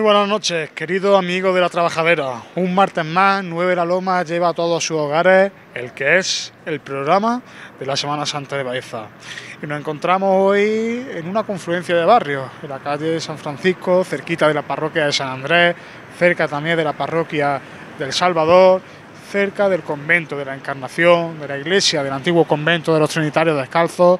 buenas noches, queridos amigos de La Trabajadera. Un martes más, 9 de la Loma lleva a todos sus hogares el que es el programa de la Semana Santa de Baeza. Y nos encontramos hoy en una confluencia de barrios, en la calle San Francisco, cerquita de la parroquia de San Andrés, cerca también de la parroquia del Salvador, cerca del convento de la Encarnación, de la iglesia del antiguo convento de los Trinitarios Descalzos,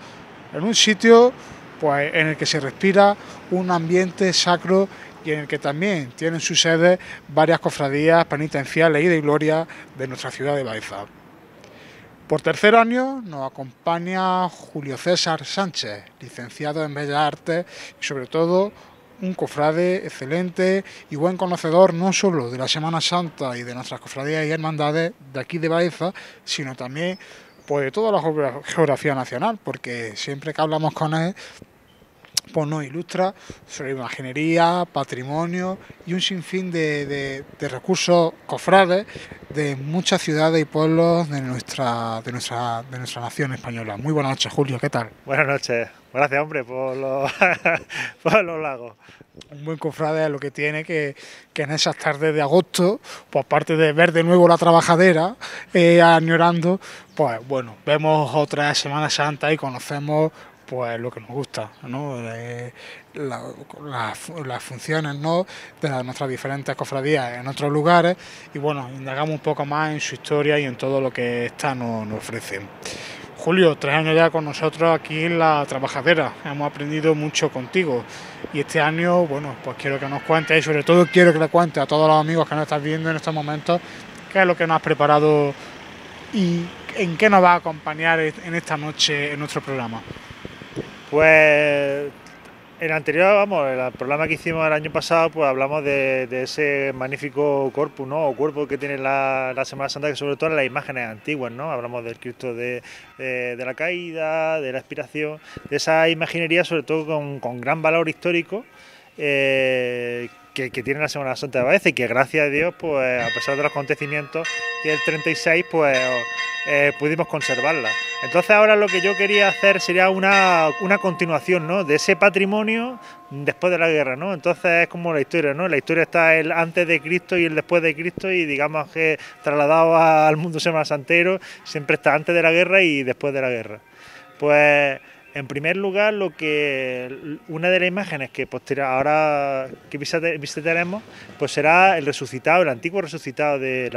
en un sitio pues en el que se respira un ambiente sacro y en el que también tienen su sede varias cofradías penitenciales y de gloria de nuestra ciudad de Baeza. Por tercer año nos acompaña Julio César Sánchez, licenciado en Bellas Artes y sobre todo un cofrade excelente y buen conocedor no solo de la Semana Santa y de nuestras cofradías y hermandades de aquí de Baeza, sino también pues de toda la geografía nacional, porque siempre que hablamos con él pues nos ilustra sobre imaginería, patrimonio y un sinfín de recursos cofrades de muchas ciudades y pueblos de nuestra nación española. Muy buenas noches, Julio, ¿qué tal? Buenas noches, gracias hombre por los, por los lagos. Un buen cofrade es lo que tiene que en esas tardes de agosto, pues aparte de ver de nuevo La Trabajadera, añorando, pues bueno, vemos otra Semana Santa y conocemos pues lo que nos gusta, ¿no? Las funciones, ¿no?, de nuestras diferentes cofradías en otros lugares y bueno, indagamos un poco más en su historia y en todo lo que esta nos ofrece. Julio, 3 años ya con nosotros aquí en La Trabajadera, hemos aprendido mucho contigo y este año, bueno, pues quiero que nos cuentes y sobre todo quiero que le cuentes a todos los amigos que nos están viendo en estos momentos qué es lo que nos has preparado y en qué nos va a acompañar en esta noche en nuestro programa. Pues en el anterior, vamos, el programa que hicimos el año pasado, pues hablamos de ese magnífico corpus, ¿no?, o cuerpo que tiene la Semana Santa, que sobre todo en las imágenes antiguas, ¿no? Hablamos del Cristo de la caída, de la expiración, de esa imaginería, sobre todo con gran valor histórico, que tiene la Semana Santa de Baeza y que gracias a Dios, pues a pesar de los acontecimientos del 36, pues pudimos conservarla. Entonces ahora lo que yo quería hacer sería una continuación, ¿no?, de ese patrimonio después de la guerra, ¿no? Entonces es como la historia, ¿no? La historia está el antes de Cristo y el después de Cristo y digamos que trasladado al mundo semanasantero siempre está antes de la guerra y después de la guerra. Pues en primer lugar, una de las imágenes que ahora que visitaremos, pues será el resucitado, el antiguo resucitado del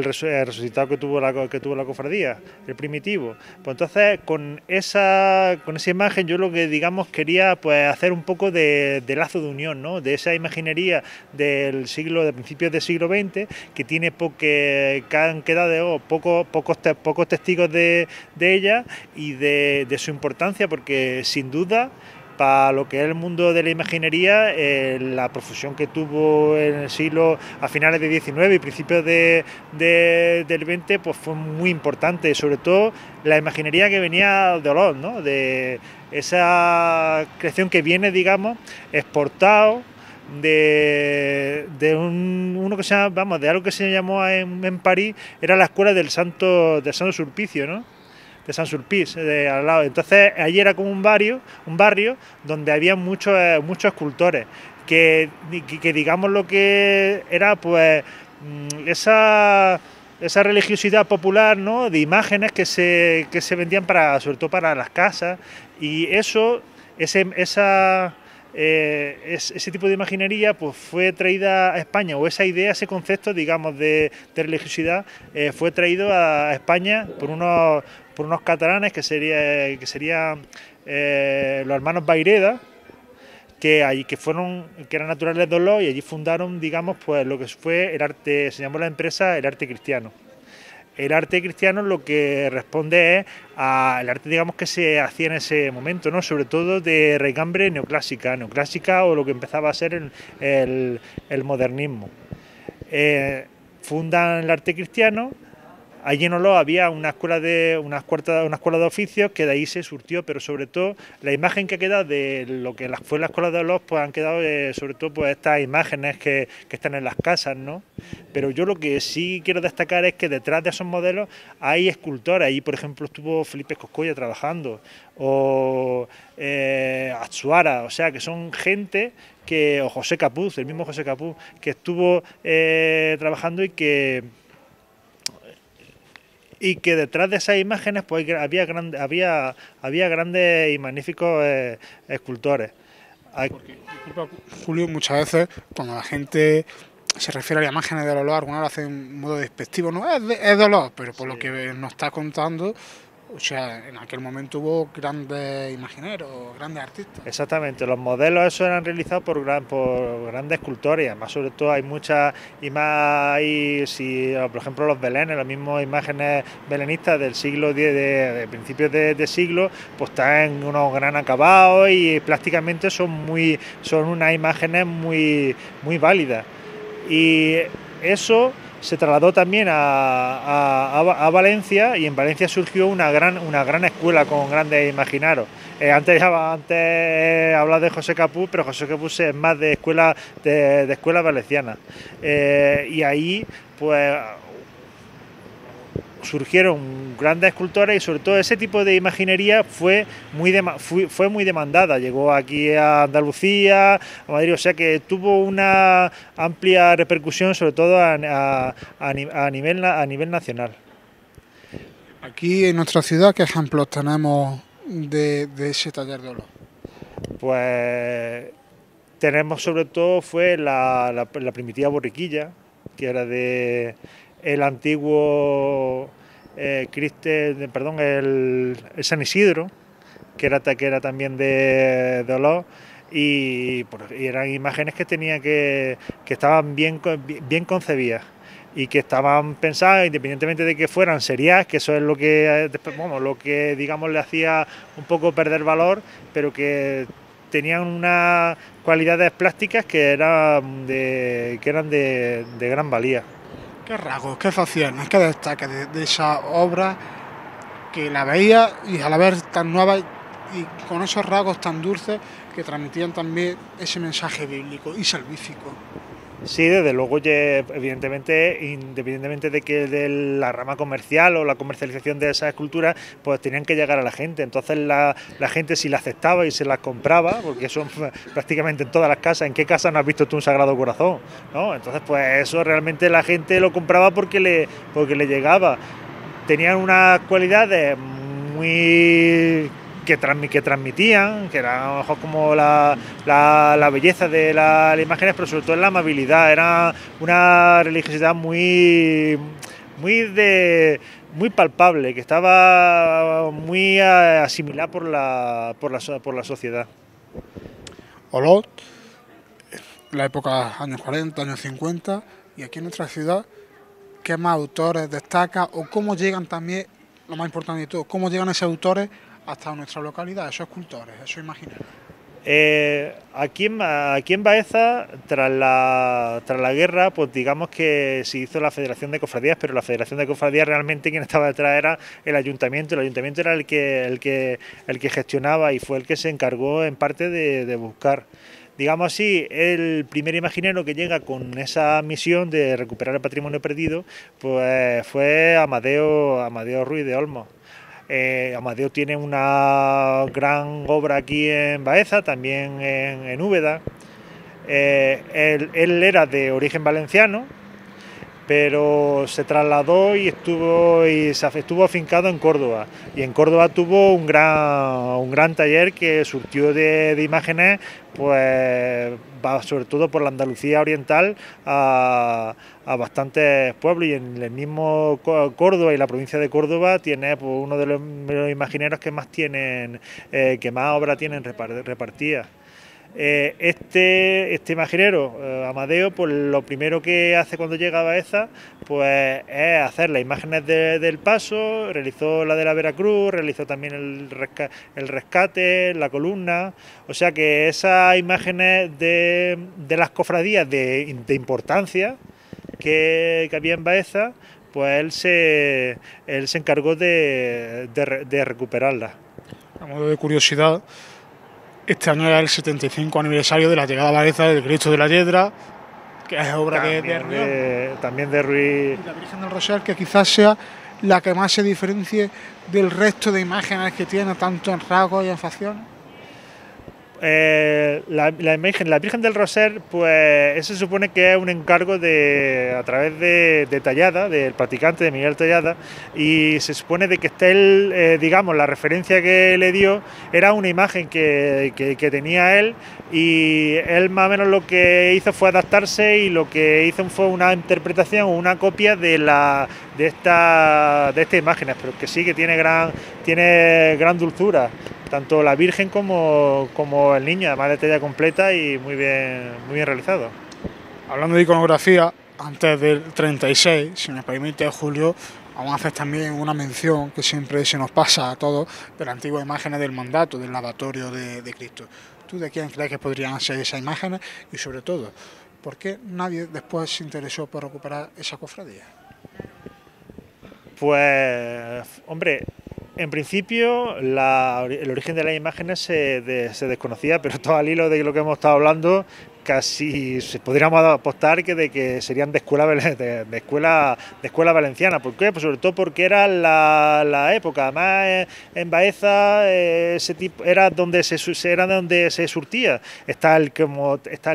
resucitado que tuvo la cofradía, el primitivo. Pues entonces con esa imagen yo lo que digamos quería pues hacer un poco de lazo de unión, ¿no?, de esa imaginería de principios del siglo XX que han quedado pocos testigos de ella y de su importancia, porque sin duda para lo que es el mundo de la imaginería, la profusión que tuvo en el siglo, a finales del XIX y principios del XX, pues fue muy importante, sobre todo la imaginería que venía de Olot, ¿no?, de esa creación que viene, digamos, exportado de uno que se llama, vamos, de algo que se llamó en París, era la escuela del Santo Sulpicio, ¿no?, de San Sulpice, al lado. Entonces allí era como un barrio donde había muchos escultores que digamos lo que era pues esa religiosidad popular, ¿no?, de imágenes que se vendían sobre todo para las casas, y ese tipo de imaginería pues fue traída a España, o esa idea, ese concepto, digamos, de religiosidad fue traído a España por unos catalanes que serían los hermanos Vayreda, que eran naturales de Olot, y allí fundaron, digamos, pues lo que fue el arte, se llamó la empresa El Arte Cristiano. El arte cristiano lo que responde es al arte, digamos, que se hacía en ese momento, ¿no?, sobre todo de raigambre neoclásica o lo que empezaba a ser el modernismo. Fundan el arte cristiano Allí en Olot había una escuela de oficios que de ahí se surtió, pero sobre todo la imagen que ha quedado de lo que fue la escuela de Olot, pues han quedado sobre todo pues estas imágenes que están en las casas, ¿no? Pero yo lo que sí quiero destacar es que detrás de esos modelos hay escultores. Ahí, por ejemplo, estuvo Felipe Coscolla trabajando, o Atsuara, o sea, que son gente o José Capuz, el mismo José Capuz, que estuvo trabajando y que detrás de esas imágenes pues había grandes y magníficos escultores. Porque, disculpa, Julio, muchas veces cuando la gente se refiere a las imágenes de Olot, algunos lo hacen de un modo despectivo, no es de Olot, pero por lo que nos está contando, o sea, en aquel momento hubo grandes imagineros, grandes artistas. Exactamente, los modelos esos eran realizados por grandes escultores, además sobre todo hay muchas por ejemplo los belenes, las mismas imágenes belenistas del siglo X, de principios de siglo, pues están en unos gran acabados y plásticamente son unas imágenes muy válidas. Y eso se trasladó también a Valencia, y en Valencia surgió una gran escuela con grandes imaginarios. Antes he hablado de José Capuz, pero José Capuz es más de escuela valenciana. Y ahí pues surgieron grandes escultores y sobre todo ese tipo de imaginería fue muy demandada. Llegó aquí a Andalucía, a Madrid, o sea que tuvo una amplia repercusión, sobre todo a nivel nacional. Aquí en nuestra ciudad, ¿qué ejemplos tenemos de ese taller de Olot? Pues tenemos sobre todo fue la primitiva borriquilla, que era de el antiguo el San Isidro, que era también de Olot, y eran imágenes que estaban bien concebidas y que estaban pensadas, independientemente de que fueran serias, que eso es lo que digamos le hacía un poco perder valor, pero que tenían unas cualidades plásticas que eran de gran valía. ¿Qué rasgos, qué facciones, qué destaca de esa obra que la veía y a la vez tan nueva y con esos rasgos tan dulces que transmitían también ese mensaje bíblico y salvífico? Sí, desde luego, evidentemente, independientemente de la rama comercial o la comercialización de esas esculturas, pues tenían que llegar a la gente. Entonces la gente, si la aceptaba y se las compraba, porque eso prácticamente en todas las casas, ¿en qué casa no has visto tú un Sagrado Corazón? ¿No? Entonces, pues eso realmente la gente lo compraba porque le llegaba. Tenían unas cualidades que transmitían, que era a lo mejor como la belleza de las imágenes, pero sobre todo la amabilidad. Era una religiosidad muy palpable, que estaba muy asimilada por la sociedad. Olot, la época años 40, años 50, y aquí en nuestra ciudad, ¿qué más autores destaca o cómo llegan también, lo más importante de todo, cómo llegan esos autores hasta nuestra localidad, esos escultores, esos imaginarios? Aquí en Baeza, tras la guerra, pues digamos que se hizo la Federación de Cofradías, pero la Federación de Cofradías realmente quien estaba detrás era el ayuntamiento. El ayuntamiento era el que gestionaba y fue el que se encargó en parte de buscar. Digamos así, el primer imaginero que llega con esa misión de recuperar el patrimonio perdido, pues fue Amadeo Ruiz de Olmos. Amadeo tiene una gran obra aquí en Baeza, también en Úbeda. Él era de origen valenciano, pero se trasladó y estuvo afincado en Córdoba. Y en Córdoba tuvo un gran taller que surtió de imágenes, pues sobre todo por la Andalucía oriental a bastantes pueblos, y en el mismo Córdoba y la provincia de Córdoba tiene pues, uno de los imagineros que más obra tienen repartidas. Este imaginero, Amadeo, pues lo primero que hace cuando llega a Baeza pues es hacer las imágenes del paso, realizó la de la Veracruz, realizó también el rescate, la columna, o sea que esas imágenes de las cofradías de importancia que había en Baeza, pues él se encargó de recuperarla. A modo de curiosidad, este año era el 75 aniversario de la llegada a Baeza del Cristo de la Hiedra, que es obra de Ruiz. También de Ruiz. Y la Virgen del Rosal, que quizás sea la que más se diferencie del resto de imágenes que tiene, tanto en rasgos y en facciones. La Virgen del Roser, pues eso se supone que es un encargo a través de Tallada, del practicante de Miguel Tallada, y se supone de que digamos, la referencia que le dio era una imagen que tenía él, y él más o menos lo que hizo fue adaptarse, y lo que hizo fue una interpretación o una copia de estas imágenes, pero que sí que tiene gran dulzura, tanto la Virgen como el niño, además de talla completa y muy bien realizado. Hablando de iconografía, antes del 36, si me permite, Julio, vamos a hacer también una mención que siempre se nos pasa a todos de las antiguas imágenes del mandato, del lavatorio de Cristo. ¿Tú de quién crees que podrían ser esas imágenes? Y sobre todo, ¿por qué nadie después se interesó por recuperar esa cofradía? Pues, hombre, en principio el origen de las imágenes se desconocía, pero todo al hilo de lo que hemos estado hablando, casi podríamos apostar de que serían de escuela valenciana. ¿Por qué? Pues sobre todo porque era la época. Además, en Baeza ese tipo era donde se surtía. Está el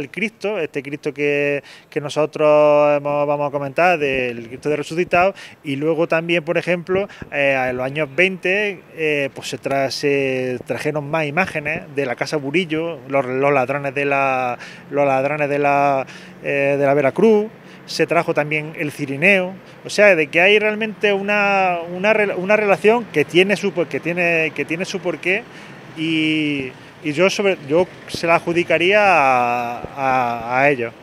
Cristo, este Cristo que nosotros vamos a comentar, del Cristo de Resucitado, y luego también, por ejemplo, en los años 20 pues se trajeron más imágenes de la Casa Burillo, los ladrones de la Veracruz. Se trajo también el Cirineo, o sea, de que hay realmente una relación que tiene su porqué, y yo se la adjudicaría a ellos.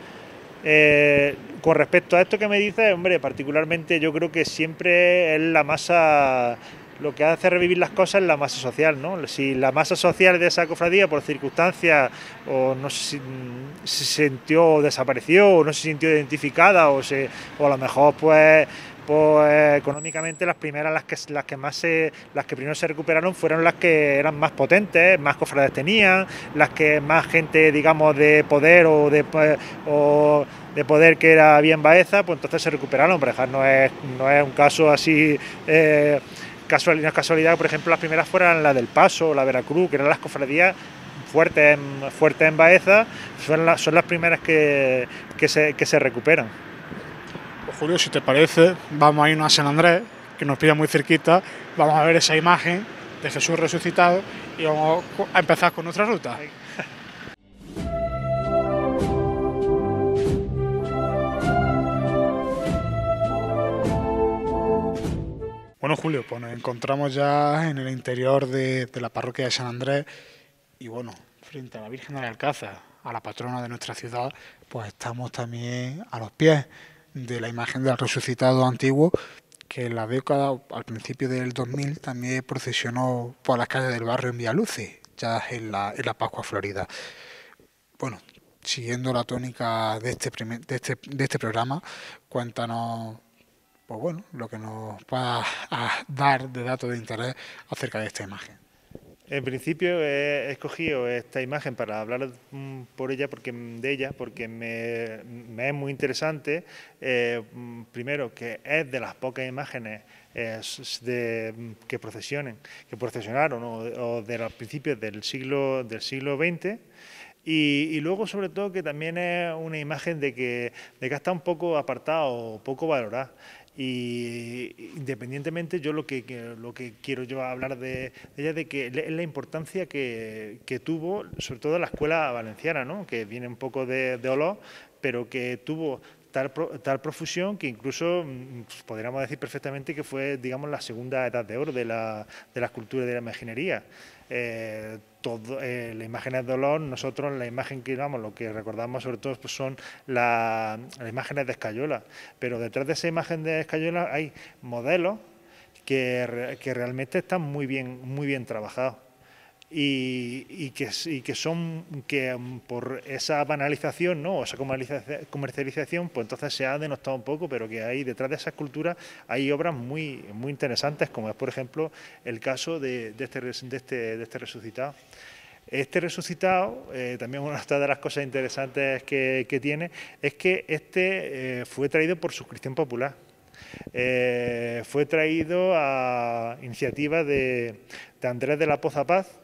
Con respecto a esto que me dices, hombre, particularmente yo creo que siempre es la masa. Lo que hace revivir las cosas es la masa social, ¿no? Si la masa social de esa cofradía, por circunstancias, o no sé si se sintió desapareció, o no se sintió identificada, o a lo mejor pues económicamente las primeras, las que primero se recuperaron, fueron las que eran más potentes, más cofrades tenían, las que más gente, digamos, de poder o de poder que había en Baeza, pues entonces se recuperaron. Pero no es un caso así. No es casualidad, por ejemplo, las primeras fueran la del Paso, la Veracruz, que eran las cofradías fuertes en Baeza, son las primeras que se recuperan. Pues Julio, si te parece, vamos a irnos a San Andrés, que nos pilla muy cerquita, vamos a ver esa imagen de Jesús resucitado y vamos a empezar con nuestra ruta. Bueno, Julio, pues nos encontramos ya en el interior de la parroquia de San Andrés y bueno, frente a la Virgen del Alcázar, a la patrona de nuestra ciudad, pues estamos también a los pies de la imagen del resucitado antiguo, que en la década, al principio del 2000, también procesionó por las calles del barrio en Villaluce, ya en la Pascua Florida. Bueno, siguiendo la tónica de este programa, cuéntanos, pues bueno, lo que nos pueda dar de datos de interés acerca de esta imagen. En principio he escogido esta imagen para hablar de ella porque me es muy interesante. Primero, que es de las pocas imágenes que procesionaron o de los principios del siglo XX. Y luego, sobre todo, que también es una imagen de que está un poco apartada o poco valorada. Y independientemente, yo lo que quiero yo hablar de ella, de que es la importancia que tuvo, sobre todo la escuela valenciana, ¿no? Que viene un poco de olor, pero que tuvo tal profusión que incluso podríamos decir perfectamente que fue, digamos, la segunda edad de oro de la escultura y de la imaginería. Las imágenes de olor, nosotros la imagen que lo que recordamos sobre todo pues son las imágenes de escayola, pero detrás de esa imagen de escayola hay modelos que realmente están muy bien trabajados. y que son que por esa banalización, ¿no? O esa comercialización, pues entonces se ha denostado un poco, pero que hay detrás de esa escultura hay obras muy interesantes, como es por ejemplo el caso de este resucitado. Este resucitado, también una de las cosas interesantes que tiene, es que fue traído por suscripción popular. Fue traído a iniciativa de Andrés de la Poza Paz,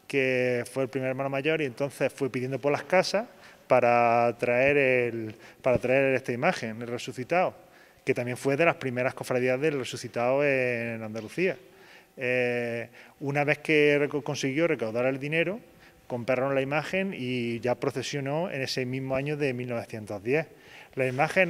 que fue el primer hermano mayor, y entonces fue pidiendo por las casas para traer esta imagen, el resucitado, que también fue de las primeras cofradías del resucitado en Andalucía. Una vez que consiguió recaudar el dinero, compraron la imagen y ya procesionó en ese mismo año de 1910. La imagen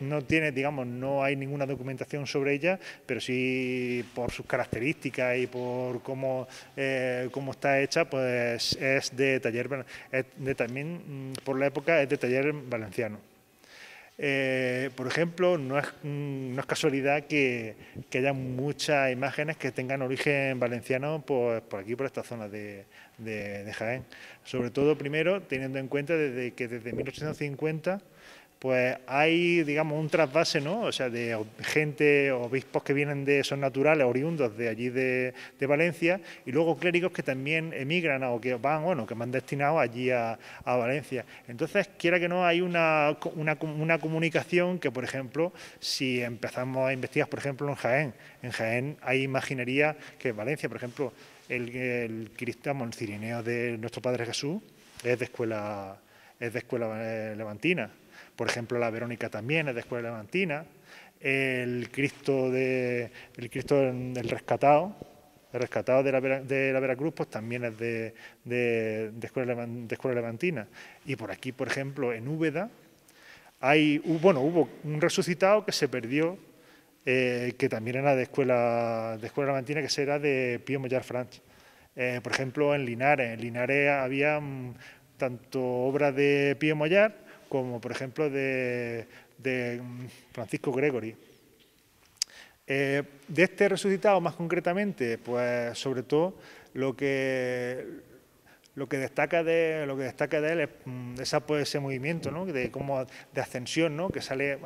no tiene, digamos, no hay ninguna documentación sobre ella, pero sí por sus características y por cómo está hecha, pues es de taller, también por la época es de taller valenciano. Por ejemplo, no es casualidad que haya muchas imágenes que tengan origen valenciano por aquí, por esta zona de Jaén. Sobre todo, primero, teniendo en cuenta que desde 1850 pues hay, digamos, un trasvase, ¿no? O sea, de gente, obispos que vienen de son naturales, oriundos de allí de Valencia, y luego clérigos que también emigran o que van destinados allí a Valencia. Entonces, quiera que no, hay una comunicación que, por ejemplo, si empezamos a investigar, por ejemplo, en Jaén hay imaginería que en Valencia, por ejemplo, el Cirineo de nuestro Padre Jesús es de escuela levantina. Por ejemplo, la Verónica también es de escuela levantina. El Cristo del rescatado, de la Veracruz, pues también es de escuela levantina. Y por aquí, por ejemplo, en Úbeda, hubo un resucitado que se perdió, que también era de escuela levantina, que era de Pío Mollar Franch. Por ejemplo, en Linares había tanto obras de Pío Mollar como, por ejemplo, de Francisco Gregory. De este resucitado, más concretamente, pues sobre todo lo que destaca de él es ese movimiento, ¿no? de ascensión, ¿no? Que sale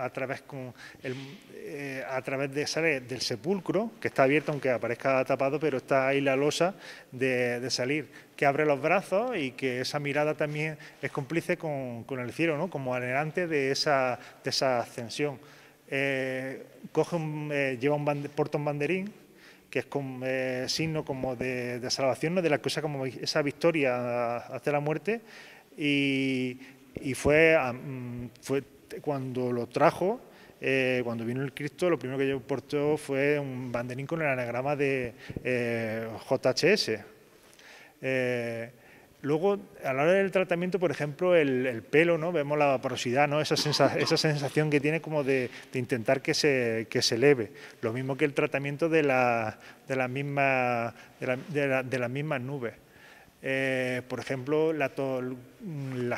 sale del sepulcro, que está abierto aunque aparezca tapado, pero está ahí la losa de salir, que abre los brazos y que esa mirada también es cómplice con el cielo, ¿no? Como anhelante de esa ascensión. Porta un banderín, que es signo como de salvación, ¿no? De la cosa, como esa victoria hacia la muerte, y fue cuando lo trajo, cuando vino el Cristo, lo primero que yo portó fue un banderín con el anagrama de JHS. Luego, a la hora del tratamiento, por ejemplo, el pelo, ¿no? Vemos la porosidad, ¿no? Esa sensación que tiene como de intentar que se eleve. Lo mismo que el tratamiento de las mismas nubes. Por ejemplo, la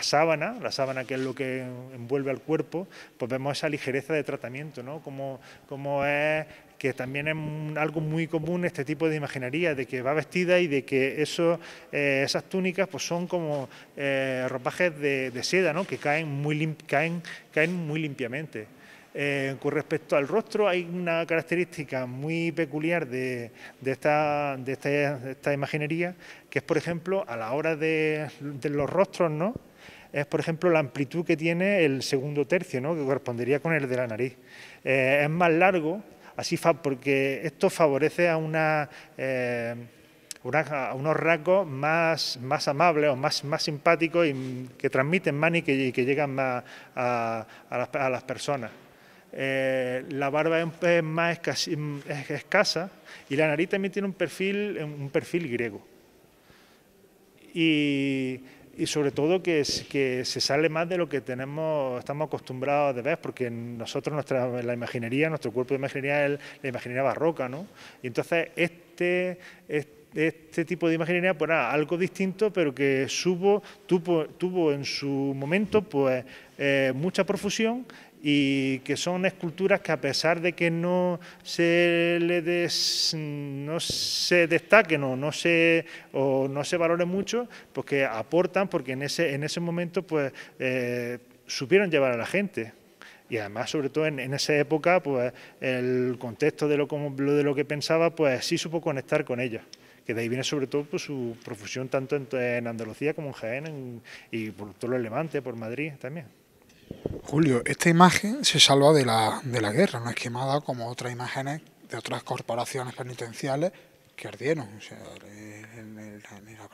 sábana, que es lo que envuelve al cuerpo, pues vemos esa ligereza de tratamiento, ¿no? Como es que también es algo muy común este tipo de imaginería, de que va vestida y de que esas túnicas pues son como ropajes de seda, ¿no? Que caen muy limpiamente. Con respecto al rostro, hay una característica muy peculiar de esta imaginería, que es, por ejemplo, a la hora de los rostros, ¿no? Es, por ejemplo, la amplitud que tiene el segundo tercio, ¿no? Que correspondería con el de la nariz. Es más largo, porque esto favorece a unos rasgos más amables o más simpáticos y que transmiten más y que llegan más a las personas. La barba es más escasa y la nariz también tiene un perfil griego. Y sobre todo que se sale más de lo que estamos acostumbrados a ver, porque nosotros, nuestro cuerpo de imaginería es la imaginería barroca, ¿no? Y entonces este este tipo de imaginería pues era algo distinto, pero que tuvo en su momento pues mucha profusión, y que son esculturas que, a pesar de que no se destaquen o no se valoren mucho, pues que aportan, porque en ese momento pues supieron llevar a la gente. Y además, sobre todo en esa época, pues el contexto de lo que pensaba, pues sí supo conectar con ella. Que de ahí viene sobre todo pues, su profusión tanto en Andalucía como en Jaén, y por todo el Levante, por Madrid también. Julio, esta imagen se salva de la guerra, no es quemada como otras imágenes de otras corporaciones penitenciales que ardieron, o sea,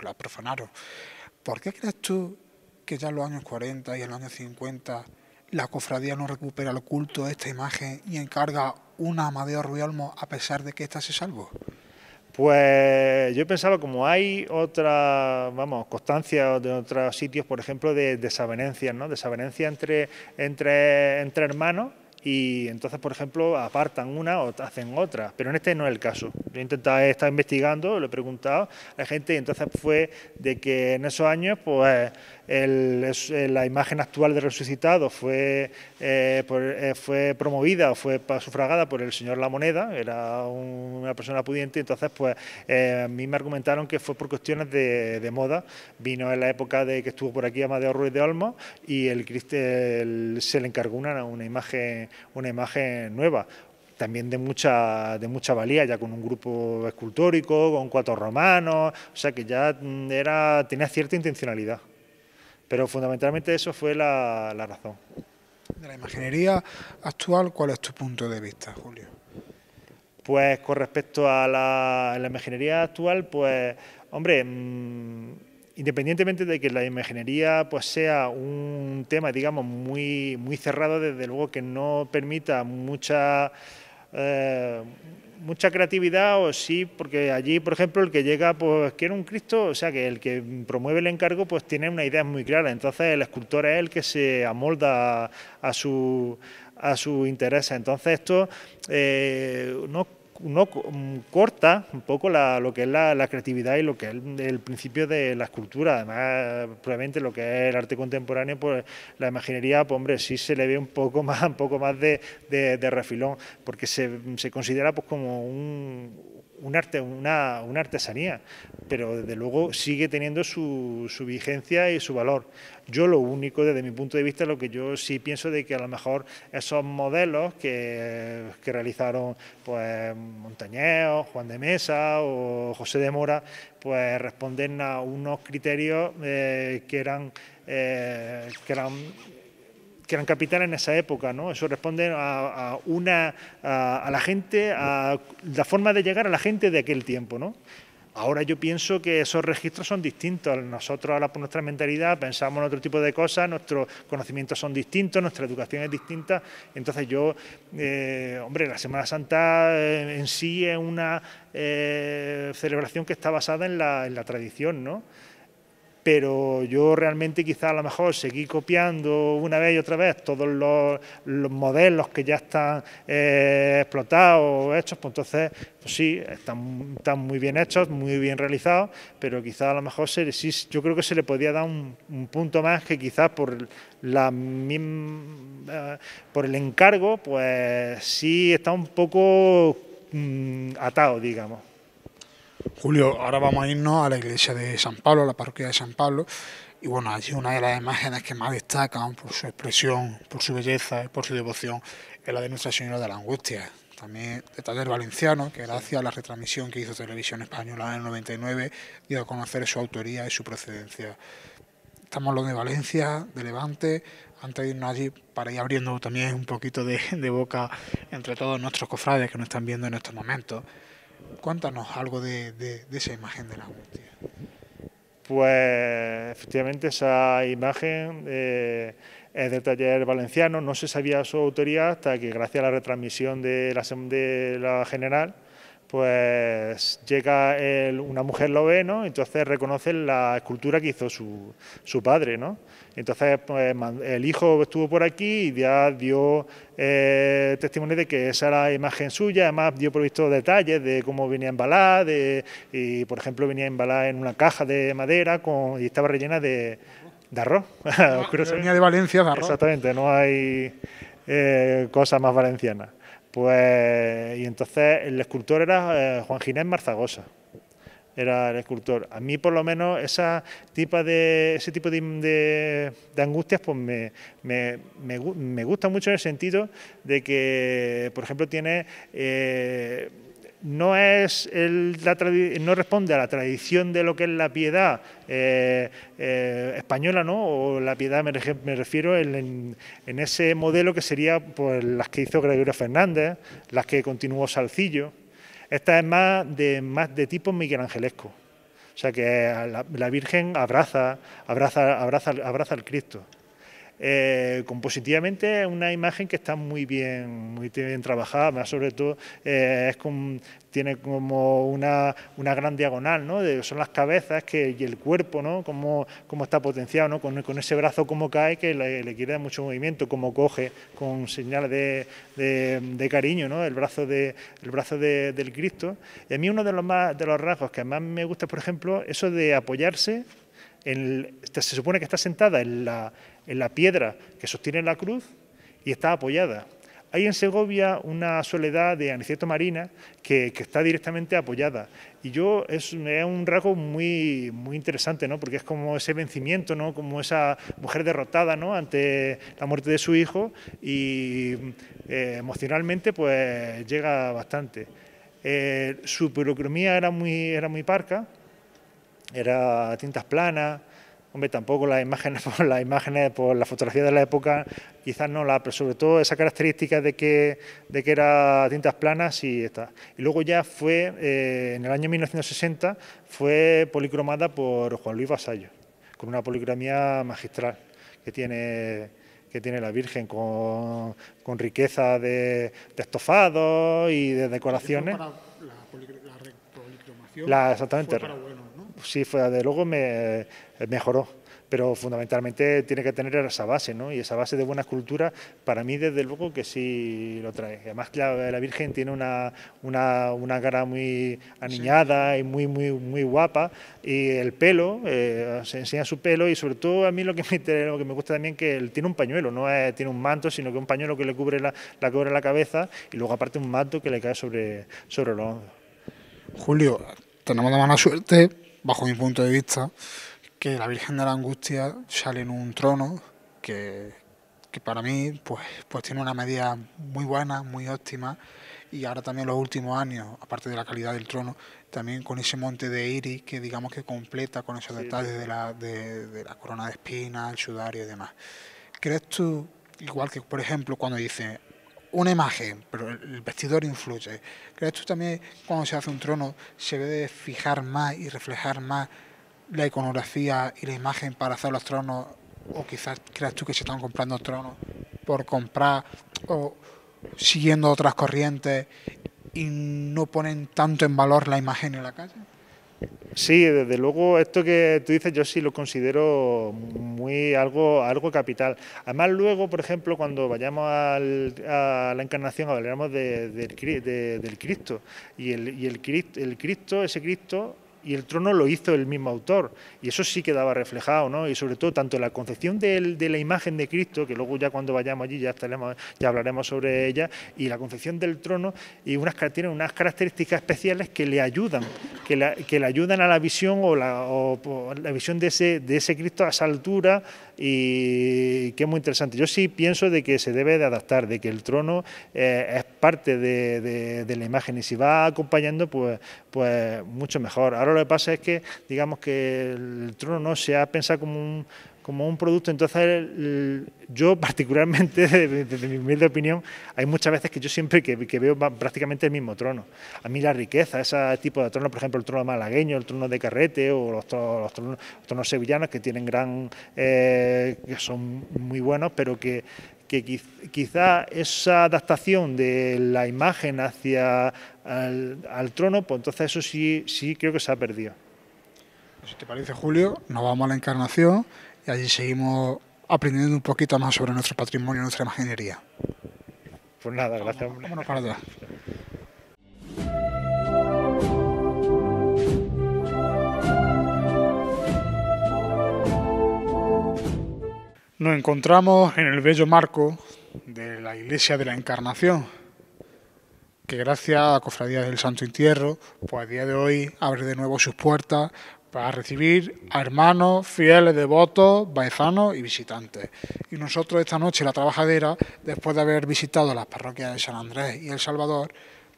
la profanaron. ¿Por qué crees tú que ya en los años 40 y en los años 50 la cofradía no recupera el culto de esta imagen y encarga una Amadeo Ruiz Olmos a pesar de que ésta se salvó? Pues yo pensaba, como hay otra, constancia de otros sitios, por ejemplo, de desavenencias, ¿no? Desavenencias entre hermanos, y entonces, por ejemplo, apartan una o hacen otra, pero en este no es el caso. Yo he estado investigando, lo he preguntado a la gente, y entonces fue de que en esos años, pues la imagen actual de resucitado fue promovida o fue sufragada por el señor La Moneda, era una persona pudiente. Entonces pues a mí me argumentaron que fue por cuestiones de moda. Vino en la época de que estuvo por aquí Amadeo Ruiz de Olmos, y se le encargó una imagen nueva, también de mucha valía, ya con un grupo escultórico, con cuatro romanos, o sea que ya tenía cierta intencionalidad. Pero fundamentalmente eso fue la razón. De la imaginería actual, ¿cuál es tu punto de vista, Julio? Pues con respecto a la imaginería actual, pues, hombre, independientemente de que la imaginería pues sea un tema, digamos, muy cerrado, desde luego que no permita mucha creatividad, o sí, porque allí, por ejemplo, el que llega, pues quiere un Cristo, o sea, que el que promueve el encargo, pues tiene una idea muy clara. Entonces el escultor es el que se amolda a su interés. Entonces esto no corta un poco lo que es la creatividad y lo que es el principio de la escultura. Además, probablemente lo que es el arte contemporáneo, pues la imaginería, pues hombre, sí se le ve un poco más de refilón, porque se considera pues como un arte, una artesanía, pero desde luego sigue teniendo su vigencia y su valor. Yo lo único, desde mi punto de vista, lo que yo sí pienso, de que a lo mejor esos modelos que realizaron pues Montañés, Juan de Mesa o José de Mora, pues responden a unos criterios que eran capitales en esa época, ¿no? Eso responde a la gente, a la forma de llegar a la gente de aquel tiempo, ¿no? Ahora yo pienso que esos registros son distintos. Nosotros ahora, por nuestra mentalidad, pensamos en otro tipo de cosas, nuestros conocimientos son distintos, nuestra educación es distinta. Entonces hombre, la Semana Santa en sí es una celebración que está basada en la tradición, ¿no? Pero yo realmente quizá a lo mejor seguí copiando una vez y otra vez todos los modelos que ya están explotados, hechos, pues entonces pues sí, están muy bien hechos, muy bien realizados, pero quizá a lo mejor yo creo que se le podía dar un punto más, que quizás por el encargo, pues sí está un poco atado, digamos. Julio, ahora vamos a irnos a la iglesia de San Pablo, a la parroquia de San Pablo, y bueno, allí una de las imágenes que más destacan por su expresión, por su belleza y por su devoción es la de Nuestra Señora de la Angustia, también de taller valenciano, que gracias a la retransmisión que hizo Televisión Española en el 99 dio a conocer su autoría y su procedencia. Estamos los de Valencia, de Levante, antes de irnos allí para ir abriendo también un poquito de boca entre todos nuestros cofrades que nos están viendo en estos momentos. Cuéntanos algo de esa imagen de la angustia. Pues efectivamente esa imagen es del taller valenciano. No se sabía su autoría hasta que, gracias a la retransmisión de la general, pues llega una mujer lo ve, ¿no? Entonces reconoce la escultura que hizo su padre, ¿no? Entonces pues, el hijo estuvo por aquí y ya dio testimonio de que esa era la imagen suya, además dio por visto detalles de cómo venía embalada, y por ejemplo venía embalada en una caja de madera y estaba rellena de arroz. Venía de Valencia de arroz. Exactamente, no hay cosa más valenciana. Pues, y entonces el escultor era Juan Ginés Marzagosa, era el escultor. A mí por lo menos ese tipo de angustias pues me gusta mucho en el sentido de que, por ejemplo, tiene... no responde a la tradición de lo que es la piedad española, ¿no? O la piedad me refiero en ese modelo que sería pues, las que hizo Gregorio Fernández, las que continuó Salcillo. Esta es más de tipo miguelangelesco. O sea que la Virgen abraza al Cristo. Compositivamente es una imagen que está muy bien trabajada, sobre todo tiene como una gran diagonal, ¿no? Son las cabezas y el cuerpo, ¿no? Como está potenciado, ¿no? Con ese brazo como cae que le quiere dar mucho movimiento, como coge con señales de cariño, ¿no? El brazo del Cristo. Y a mí uno de los rasgos que más me gusta, por ejemplo, eso de apoyarse. Se supone que está sentada en la piedra que sostiene la cruz y está apoyada. Hay en Segovia una soledad de Aniceto Marina que está directamente apoyada. Y es un rasgo muy interesante, ¿no? Porque es como ese vencimiento, ¿no? Como esa mujer derrotada, ¿no? Ante la muerte de su hijo y emocionalmente pues llega bastante. Su pirocromía era muy parca. Era tintas planas, hombre, tampoco las imágenes por la fotografía de la época, quizás no, pero sobre todo esa característica de que era tintas planas, sí está. Y luego ya fue, en el año 1960, fue policromada por Juan Luis Vasallo, con una policromía magistral que tiene la Virgen, con riqueza de estofados y de decoraciones. Exactamente. Fue para bueno, ¿no? Sí, de luego mejoró, pero fundamentalmente tiene que tener esa base, ¿no? Y esa base de buena escultura, para mí desde luego que sí lo trae. Además la Virgen tiene una cara muy aniñada y muy guapa, y el pelo, se enseña su pelo, y sobre todo a mí lo que me gusta también que él tiene un pañuelo, no tiene un manto, sino que un pañuelo que le cubre la cabeza, y luego aparte un manto que le cae sobre los hombros. Julio, tenemos la mala suerte, bajo mi punto de vista, que la Virgen de la Angustia sale en un trono que para mí pues tiene una medida muy buena, muy óptima, y ahora también los últimos años, aparte de la calidad del trono, también con ese monte de iris que digamos que completa con esos detalles de la corona de espinas, el sudario y demás. ¿Crees tú, igual que por ejemplo cuando dice una imagen, pero el vestidor influye, crees tú también cuando se hace un trono se debe fijar más y reflejar más la iconografía y la imagen para hacer los tronos, o quizás crees tú que se están comprando tronos por comprar o siguiendo otras corrientes y no ponen tanto en valor la imagen en la calle? Sí, desde luego esto que tú dices yo sí lo considero algo capital. Además luego, por ejemplo, cuando vayamos a la encarnación hablaremos del Cristo, y ese Cristo y el trono lo hizo el mismo autor, y eso sí quedaba reflejado, ¿no? Y sobre todo tanto la concepción de la imagen de Cristo, que luego ya cuando vayamos allí ya hablaremos sobre ella, y la concepción del trono, y tiene unas características especiales que le ayudan, que le ayudan a la visión o la visión de ese Cristo a esa altura, y que es muy interesante. Yo sí pienso de que se debe de adaptar, de que el trono es parte de la imagen, y si va acompañando pues mucho mejor. Ahora lo que pasa es que digamos que el trono no se ha pensado como un producto, entonces yo particularmente, desde mi humilde opinión, hay muchas veces que yo siempre que veo prácticamente el mismo trono. A mí la riqueza, ese tipo de trono, por ejemplo el trono malagueño, el trono de Carrete, o los tronos sevillanos, que tienen que son muy buenos, pero que que quizá esa adaptación de la imagen hacia al trono, pues entonces eso sí creo que se ha perdido. Si te parece, Julio, nos vamos a la Encarnación y allí seguimos aprendiendo un poquito más sobre nuestro patrimonio y nuestra imaginería. Pues nada, gracias. Vámonos para allá. Nos encontramos en el bello marco de la Iglesia de la Encarnación, que gracias a la Cofradía del Santo Entierro, pues a día de hoy abre de nuevo sus puertas para recibir a hermanos, fieles, devotos, baezanos y visitantes. Y nosotros esta noche, la trabajadera, después de haber visitado las parroquias de San Andrés y El Salvador,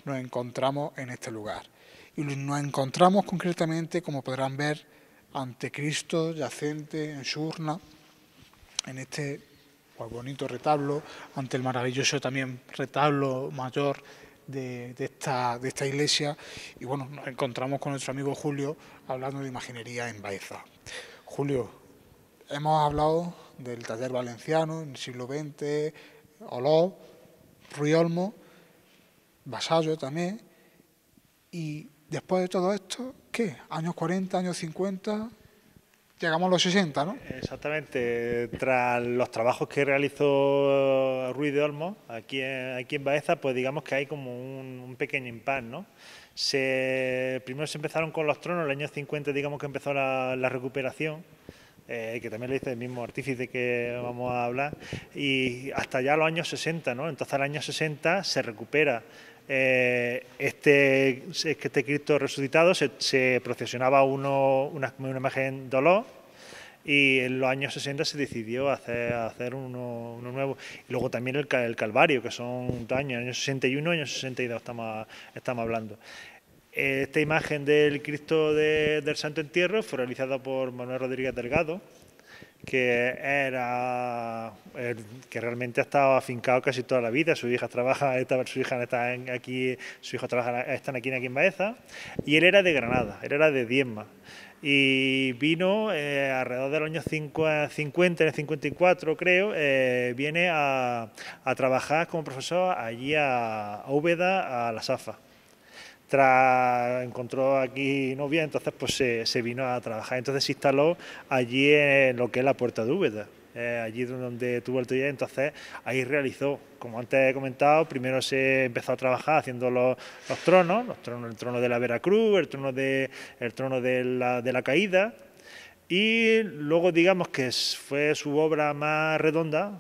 nos encontramos en este lugar. Y nos encontramos concretamente, como podrán ver, ante Cristo yacente en su urna, en este pues, bonito retablo, ante el maravilloso también retablo mayor de esta iglesia. Y bueno, nos encontramos con nuestro amigo Julio hablando de imaginería en Baeza. Julio, hemos hablado del taller valenciano en el siglo XX, Olot, Ruy Olmo, Vasallo también. Y después de todo esto, ¿qué? Años 40, años 50, llegamos a los 60, ¿no? Exactamente. Tras los trabajos que realizó Ruy de Olmo aquí en Baeza, pues digamos que hay como un pequeño impasse, ¿no? Primero se empezaron con los tronos, en el año 50 digamos que empezó la recuperación, que también lo dice el mismo artífice que vamos a hablar, y hasta ya los años 60, ¿no? Entonces al año 60 se recupera este Cristo resucitado, se procesionaba una imagen de Olot, y en los años 60 se decidió hacer uno nuevo. Y luego también el Calvario, que son 2 años, años 61 y años 62 estamos hablando. Esta imagen del Cristo del Santo Entierro fue realizada por Manuel Rodríguez Delgado, que realmente ha estado afincado casi toda la vida. Sus hijas están aquí en Baeza, y él era de Granada, él era de Diezma, y vino alrededor del año 50, en el 54 creo, viene a trabajar como profesor allí a Úbeda, a la Safa. Encontró aquí novia, entonces pues se vino a trabajar. Entonces se instaló allí en lo que es la Puerta de Úbeda, allí donde tuvo el taller. Entonces ahí realizó, como antes he comentado, primero se empezó a trabajar haciendo los tronos, el trono de la Veracruz, el trono de la Caída, y luego digamos que fue su obra más redonda,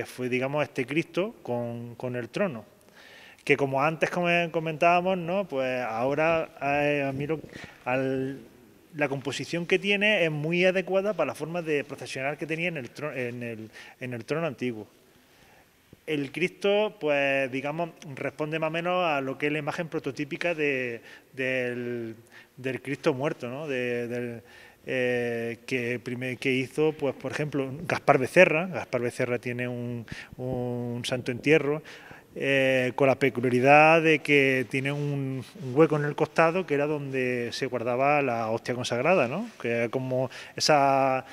fue digamos este Cristo con el trono, que como antes comentábamos, ¿no? Pues ahora a mí la composición que tiene es muy adecuada para la forma de procesionar que tenía en el trono antiguo. El Cristo, pues digamos, responde más o menos a lo que es la imagen prototípica del Cristo muerto, ¿no? Que hizo, pues por ejemplo, Gaspar Becerra. Gaspar Becerra tiene un Santo Entierro, con la peculiaridad de que tiene un hueco en el costado que era donde se guardaba la hostia consagrada, ¿no? Que es como esa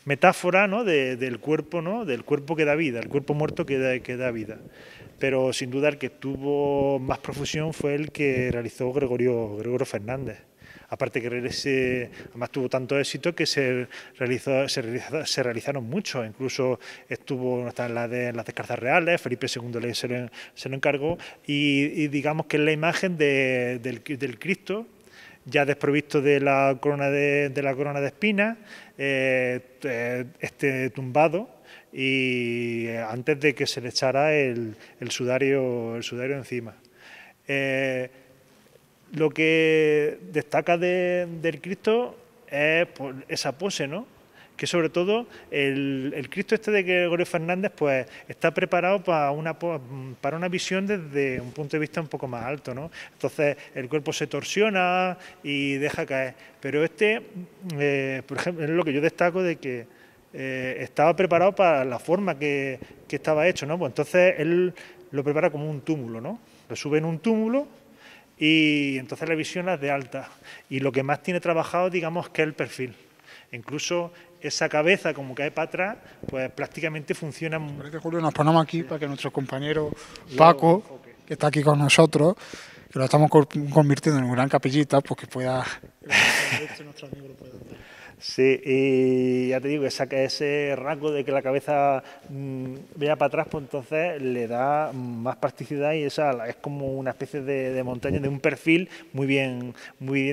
metáfora, ¿no? del cuerpo, ¿no? Del cuerpo que da vida, el cuerpo muerto que da vida. Pero sin duda el que tuvo más profusión fue el que realizó Gregorio Fernández. Aparte que además tuvo tanto éxito que se realizaron muchos, incluso estuvo en las de Carzas Reales, Felipe II se lo encargó, y digamos que es la imagen del Cristo ya desprovisto de la corona de espinas, tumbado, y antes de que se le echara el sudario encima. Lo que destaca del Cristo es esa pose, ¿no? Que sobre todo el Cristo de Gregorio Fernández pues está preparado para una visión desde un punto de vista un poco más alto, ¿no? Entonces el cuerpo se torsiona y deja caer. Pero por ejemplo, es lo que yo destaco de que estaba preparado para la forma que estaba hecho, ¿no? Pues entonces él lo prepara como un túmulo, ¿no? Lo sube en un túmulo, y entonces la visión es de alta, y lo que más tiene trabajado digamos que es el perfil. Incluso esa cabeza, como cae para atrás, pues prácticamente funciona. Parece, Julio, nos ponemos aquí para que nuestro compañero Paco, que está aquí con nosotros, que lo estamos convirtiendo en un gran capellita, pues que pueda... Sí, y ya te digo, ese rasgo de que la cabeza vaya para atrás, pues entonces le da más practicidad y esa es como una especie de montaña, de un perfil muy bien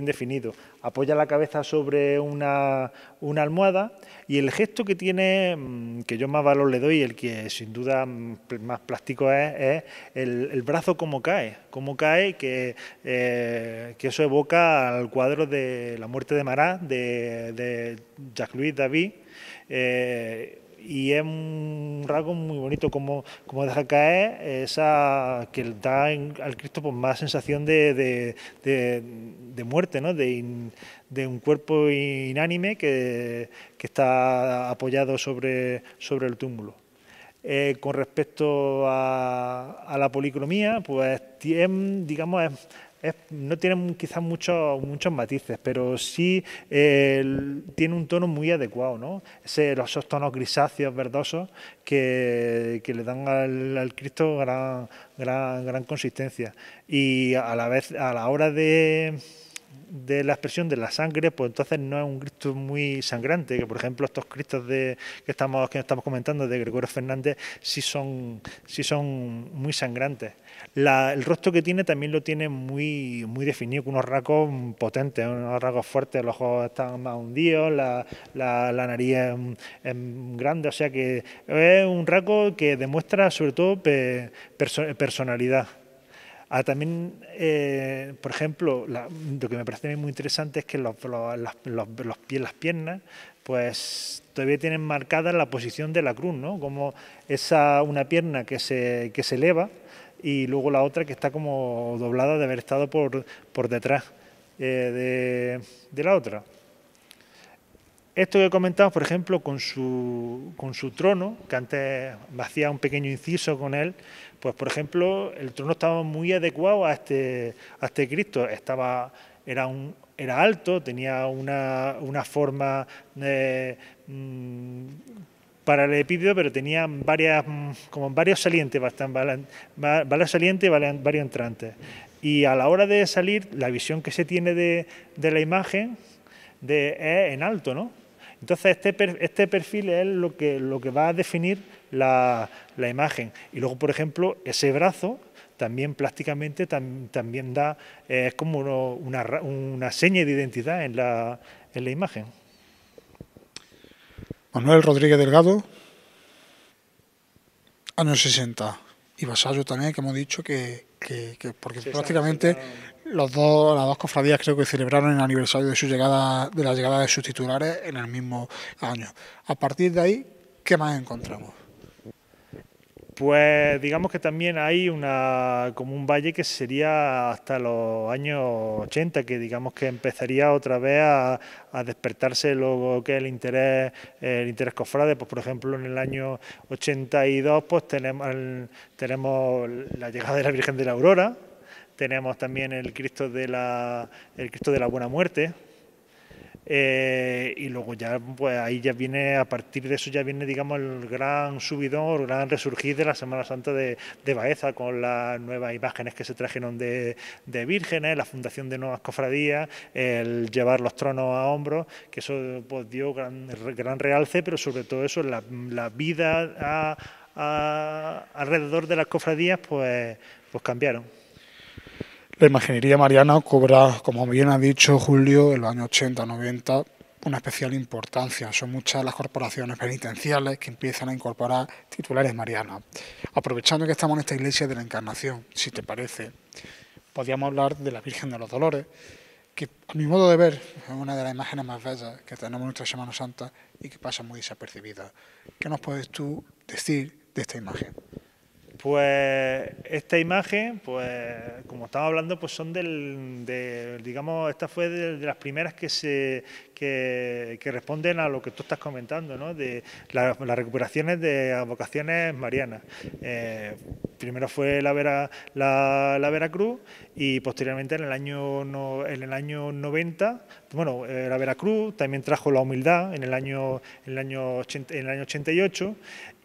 definido. Apoya la cabeza sobre una almohada y el gesto que tiene, que yo más valor le doy, el que sin duda más plástico es el brazo como cae, que eso evoca al cuadro de La muerte de Marat, de Jacques-Louis David, y es un rasgo muy bonito como deja caer esa que da al Cristo pues más sensación de muerte, ¿no? De un cuerpo inánime que está apoyado sobre el túmulo. Con respecto a la policromía, pues digamos no tiene quizás muchos matices, pero sí tiene un tono muy adecuado, ¿no? Esos tonos grisáceos, verdosos, que le dan al Cristo gran consistencia. Y a la vez, a la hora de la expresión de la sangre, pues entonces no es un Cristo muy sangrante, que por ejemplo estos Cristos que estamos comentando de Gregorio Fernández sí son muy sangrantes. El rostro que tiene también lo tiene muy definido, con unos rasgos potentes, unos rasgos fuertes, los ojos están más hundidos, la nariz es grande, o sea que es un rasgo que demuestra sobre todo personalidad. También, por ejemplo, lo que me parece muy interesante es que las piernas, pues todavía tienen marcada la posición de la cruz, ¿no? Como una pierna que se eleva y luego la otra que está como doblada de haber estado por detrás de la otra. Esto que comentamos, por ejemplo, con su trono, que antes me hacía un pequeño inciso con él, pues por ejemplo, el trono estaba muy adecuado a este Cristo. Era alto, tenía una forma paralelepípedo, pero tenía varios salientes, varios salientes y varios entrantes. Y a la hora de salir, la visión que se tiene de la imagen es en alto, ¿no? Entonces este perfil es lo que va a definir la imagen. Y luego, por ejemplo, ese brazo también plásticamente también da, es como una seña de identidad en la imagen. Manuel Rodríguez Delgado, años 60. Y Vasallo también, que hemos dicho que porque sí, prácticamente las dos cofradías creo que celebraron el aniversario de la llegada de sus titulares en el mismo año. A partir de ahí, ¿qué más encontramos? Pues digamos que también hay como un valle que sería hasta los años 80, que digamos que empezaría otra vez a despertarse lo que es el interés cofrade. Pues por ejemplo en el año 82 pues tenemos la llegada de la Virgen de la Aurora, tenemos también el Cristo de la Buena Muerte. Y luego ya, pues ahí ya viene, a partir de eso ya viene, digamos, el gran subidón, el gran resurgir de la Semana Santa de Baeza, con las nuevas imágenes que se trajeron de vírgenes, la fundación de nuevas cofradías, el llevar los tronos a hombros, que eso pues dio gran realce, pero sobre todo eso, la vida alrededor de las cofradías, pues cambiaron. La imaginería mariana cobra, como bien ha dicho Julio, en los años 80-90 una especial importancia. Son muchas las corporaciones penitenciales que empiezan a incorporar titulares marianas. Aprovechando que estamos en esta iglesia de la Encarnación, si te parece, podríamos hablar de la Virgen de los Dolores, que a mi modo de ver es una de las imágenes más bellas que tenemos en nuestra Semana Santa y que pasa muy desapercibida. ¿Qué nos puedes tú decir de esta imagen? Pues esta imagen, pues como estaba hablando, pues son digamos, esta fue de las primeras que responden a lo que tú estás comentando, ¿no? De las recuperaciones de advocaciones marianas. primero fue la Veracruz y posteriormente en el año 90, bueno, la Veracruz también trajo la humildad en el año 88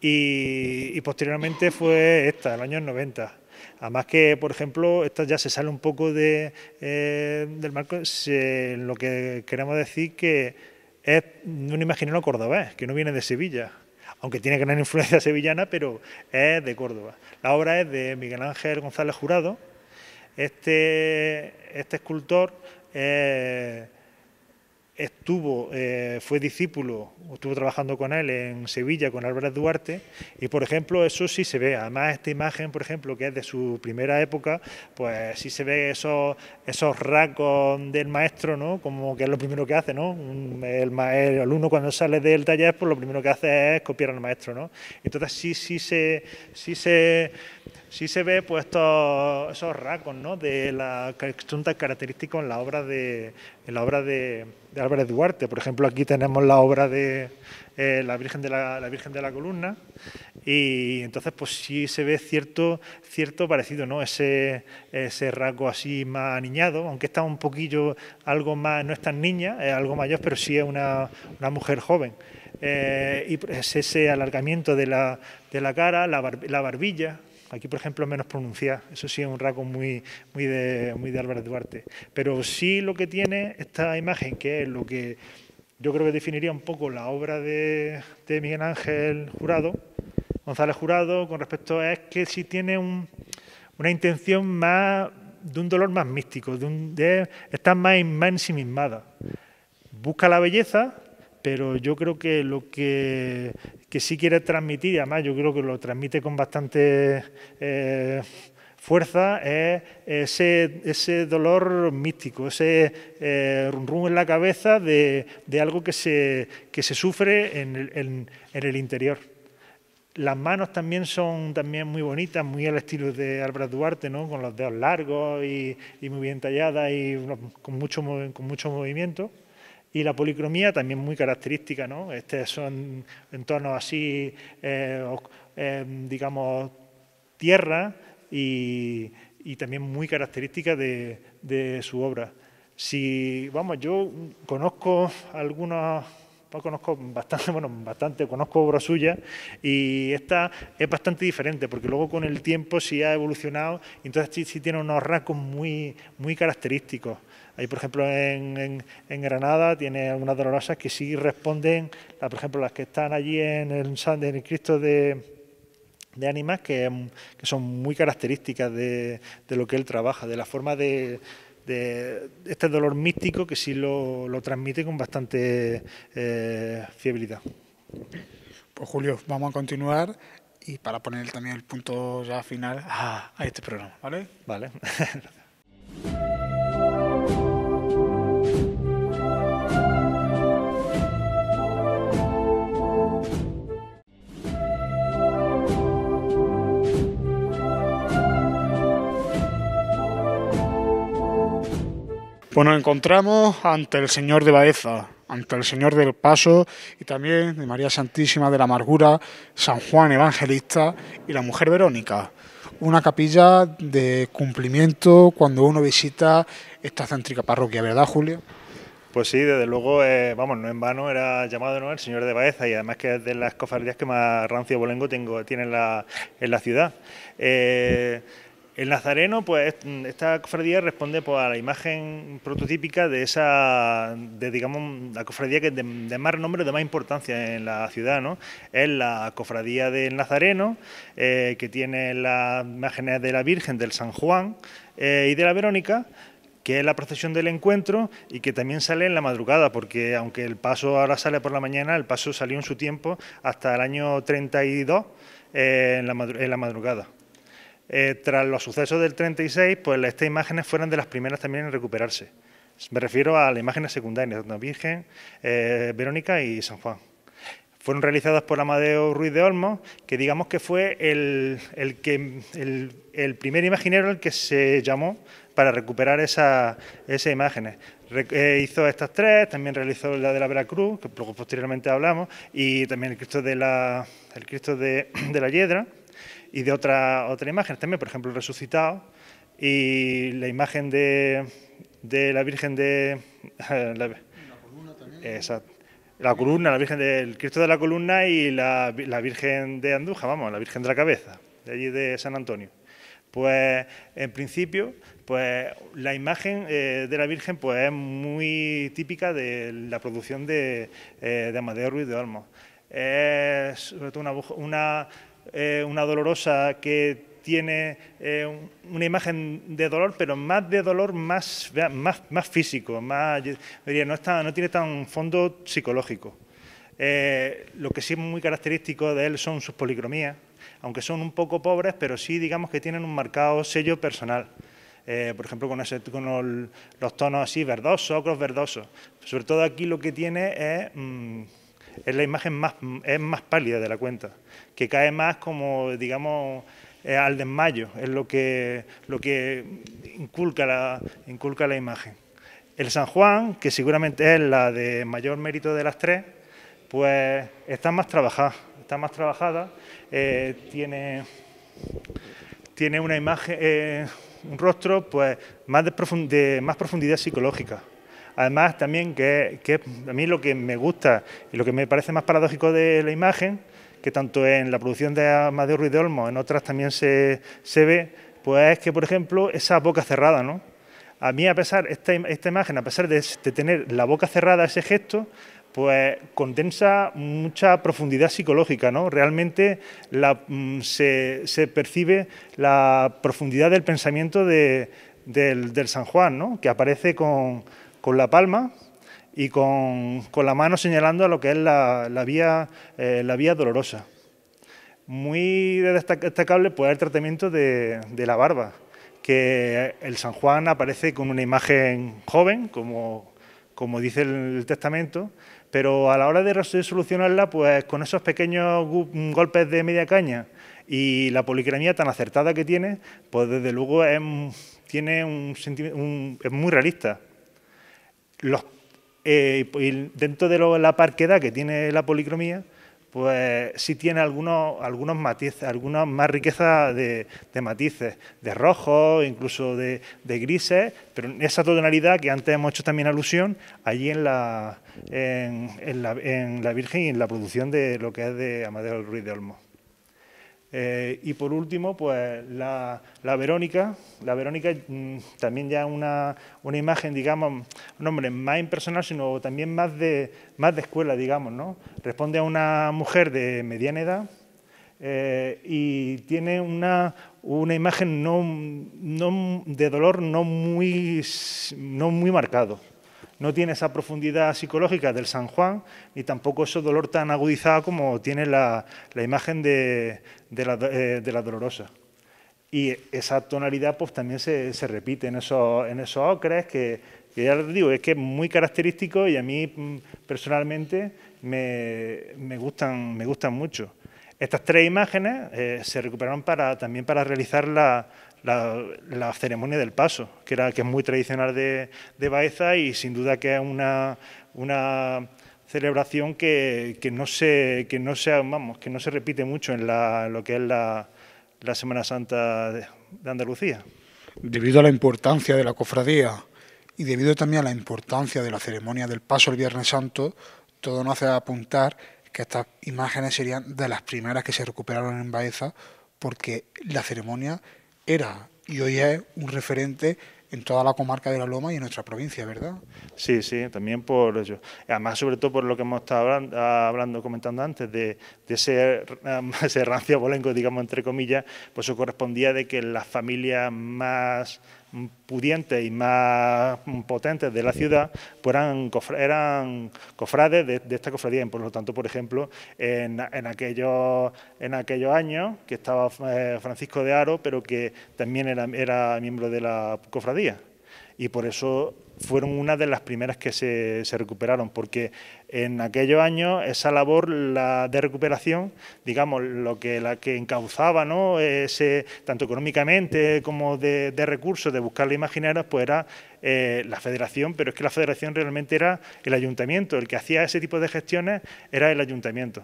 y posteriormente fue esta, el año 90. Además que, por ejemplo, esta ya se sale un poco del marco, lo que queremos decir que es un imaginario cordobés, que no viene de Sevilla, aunque tiene gran influencia sevillana, pero es de Córdoba. La obra es de Miguel Ángel González Jurado. Este escultor fue discípulo, estuvo trabajando con él en Sevilla, con Álvarez Duarte, y por ejemplo eso sí se ve. Además esta imagen, por ejemplo, que es de su primera época, pues sí se ve esos rasgos del maestro, ¿no? Como que es lo primero que hace, ¿no? El alumno cuando sale del taller, pues lo primero que hace es copiar al maestro, ¿no? Entonces sí se ve pues esos rasgos, ¿no? que son tan característicos en la obra de Álvarez Duarte. Por ejemplo, aquí tenemos la obra de la Virgen de la Columna, y entonces pues sí se ve cierto parecido, ¿no? Ese rasgo así más aniñado, aunque está un poquillo algo más, no es tan niña, es algo mayor, pero sí es una mujer joven. Y es ese alargamiento de la cara, la barbilla. Aquí, por ejemplo, es menos pronunciada. Eso sí es un rasgo muy de Álvarez Duarte. Pero sí lo que tiene esta imagen, que es lo que yo creo que definiría un poco la obra de Miguel Ángel González Jurado, con respecto a es que sí tiene una intención más de un dolor más místico, está más ensimismada. Busca la belleza, pero yo creo que lo que sí quiere transmitir, y además yo creo que lo transmite con bastante fuerza, es ese dolor místico, ese rum en la cabeza de algo que se sufre en el interior. Las manos también son muy bonitas, muy al estilo de Álvarez Duarte, ¿no? Con los dedos largos y muy bien talladas y con mucho movimiento. Y la policromía también muy característica, ¿no? Son entornos así, digamos, tierra y también muy característica de su obra. Yo conozco conozco obras suyas, y esta es bastante diferente, porque luego con el tiempo sí ha evolucionado, y entonces sí tiene unos rasgos muy característicos. Ahí, por ejemplo, en Granada tiene algunas dolorosas que sí responden, por ejemplo, las que están allí en el Cristo de Ánimas, que son muy características de lo que él trabaja, de la forma de este dolor místico, que sí lo transmite con bastante fiabilidad. Pues Julio, vamos a continuar, y para poner también el punto ya final a este programa, ¿vale? Vale. Pues nos encontramos ante el Señor de Baeza, ante el Señor del Paso, y también de María Santísima de la Amargura, San Juan Evangelista y la Mujer Verónica. Una capilla de cumplimiento cuando uno visita esta céntrica parroquia, ¿verdad, Julio? Pues sí, desde luego, no en vano era llamado, ¿no?, el Señor de Baeza, y además que es de las cofradías que más rancio abolengo tiene en la ciudad. El nazareno, pues esta cofradía responde pues a la imagen prototípica de digamos, la cofradía que de más renombre, de más importancia en la ciudad, ¿no? Es la cofradía del Nazareno, que tiene las imágenes de la Virgen, del San Juan y de la Verónica, que es la procesión del encuentro, y que también sale en la madrugada, porque aunque el paso ahora sale por la mañana, el paso salió en su tiempo hasta el año 32 en la madrugada. Tras los sucesos del 36, pues estas imágenes fueron de las primeras también en recuperarse. Me refiero a las imágenes secundarias, la Virgen, Verónica y San Juan. Fueron realizadas por Amadeo Ruiz de Olmos, que digamos que fue el primer imaginero el que se llamó para recuperar esas imágenes. Hizo estas tres, también realizó la de la Veracruz, que luego posteriormente hablamos, y también el Cristo de la Hiedra. y de otras imágenes también, por ejemplo, el resucitado y la imagen de la Virgen de... la columna también. Exacto. La columna, la Virgen del Cristo de la Columna y la Virgen de Andújar, vamos, la Virgen de la Cabeza, de allí de San Antonio. Pues en principio, pues la imagen de la Virgen pues es muy típica de la producción de Amadeo Ruiz de Olmos. Es sobre todo una dolorosa que tiene una imagen de dolor, pero más de dolor más físico, más, diría, no tiene tan fondo psicológico. Lo que sí es muy característico de él son sus policromías, aunque son un poco pobres, pero sí digamos que tienen un marcado sello personal. Por ejemplo, con los tonos así verdosos, ocros verdosos. Sobre todo aquí lo que tiene es la imagen más pálida de la cuenta, que cae más como, digamos, al desmayo, es lo que inculca la imagen. El San Juan, que seguramente es la de mayor mérito de las tres, pues está más trabajada. Tiene una imagen, un rostro pues más profundidad psicológica. Además, también que a mí lo que me gusta y lo que me parece más paradójico de la imagen, que tanto en la producción de Amadeo Ruiz de Olmos, en otras también se ve, pues es que, por ejemplo, esa boca cerrada, ¿no? A mí, esta imagen, a pesar de tener la boca cerrada, ese gesto, pues condensa mucha profundidad psicológica, ¿no? Realmente se percibe la profundidad del pensamiento del San Juan, ¿no? Que aparece con la palma y con la mano señalando a lo que es la vía dolorosa. Muy destacable pues, el tratamiento de la barba, que el San Juan aparece con una imagen joven, como dice el testamento, pero a la hora de solucionarla, pues con esos pequeños golpes de media caña y la policromía tan acertada que tiene, pues desde luego es muy realista. Y dentro de la parquedad que tiene la policromía, pues sí tiene algunos matices, algunas más riqueza de matices, de rojo, incluso de grises, pero en esa tonalidad que antes hemos hecho también alusión, allí en la Virgen y en la producción de lo que es de Amadeo Ruiz de Olmos. Y por último, pues la Verónica. La Verónica también ya una imagen, digamos, un hombre más impersonal, sino también más de escuela, digamos, ¿no? Responde a una mujer de mediana edad y tiene una imagen de dolor no muy marcado. No tiene esa profundidad psicológica del San Juan, ni tampoco ese dolor tan agudizado como tiene la imagen de la dolorosa. Y esa tonalidad pues también se repite en esos ocres, que ya les digo, es que es muy característico y a mí personalmente me gustan mucho. Estas tres imágenes se recuperaron también para realizar la ceremonia del paso, que es muy tradicional de Baeza y sin duda que es una celebración que no se repite mucho en lo que es la Semana Santa de Andalucía. Debido a la importancia de la cofradía y debido también a la importancia de la ceremonia del paso el Viernes Santo, todo nos hace apuntar que estas imágenes serían de las primeras que se recuperaron en Baeza, porque la ceremonia era y hoy es un referente en toda la comarca de la Loma y en nuestra provincia, ¿verdad? Sí, también por ello. Además, sobre todo por lo que hemos estado comentando antes, de ese rancio abolengo, digamos, entre comillas, pues eso correspondía de que las familias más pudientes y más potentes de la ciudad pues eran cofrades de esta cofradía. Por lo tanto, por ejemplo, en aquellos años que estaba Francisco de Haro, pero que también era miembro de la cofradía. Y por eso fueron una de las primeras que se recuperaron, porque en aquellos años esa labor de recuperación, digamos, la que encauzaba, ¿no? Tanto económicamente como de recursos, de buscar la imaginaria, pues era la federación, pero es que la federación realmente era el ayuntamiento, el que hacía ese tipo de gestiones era el ayuntamiento.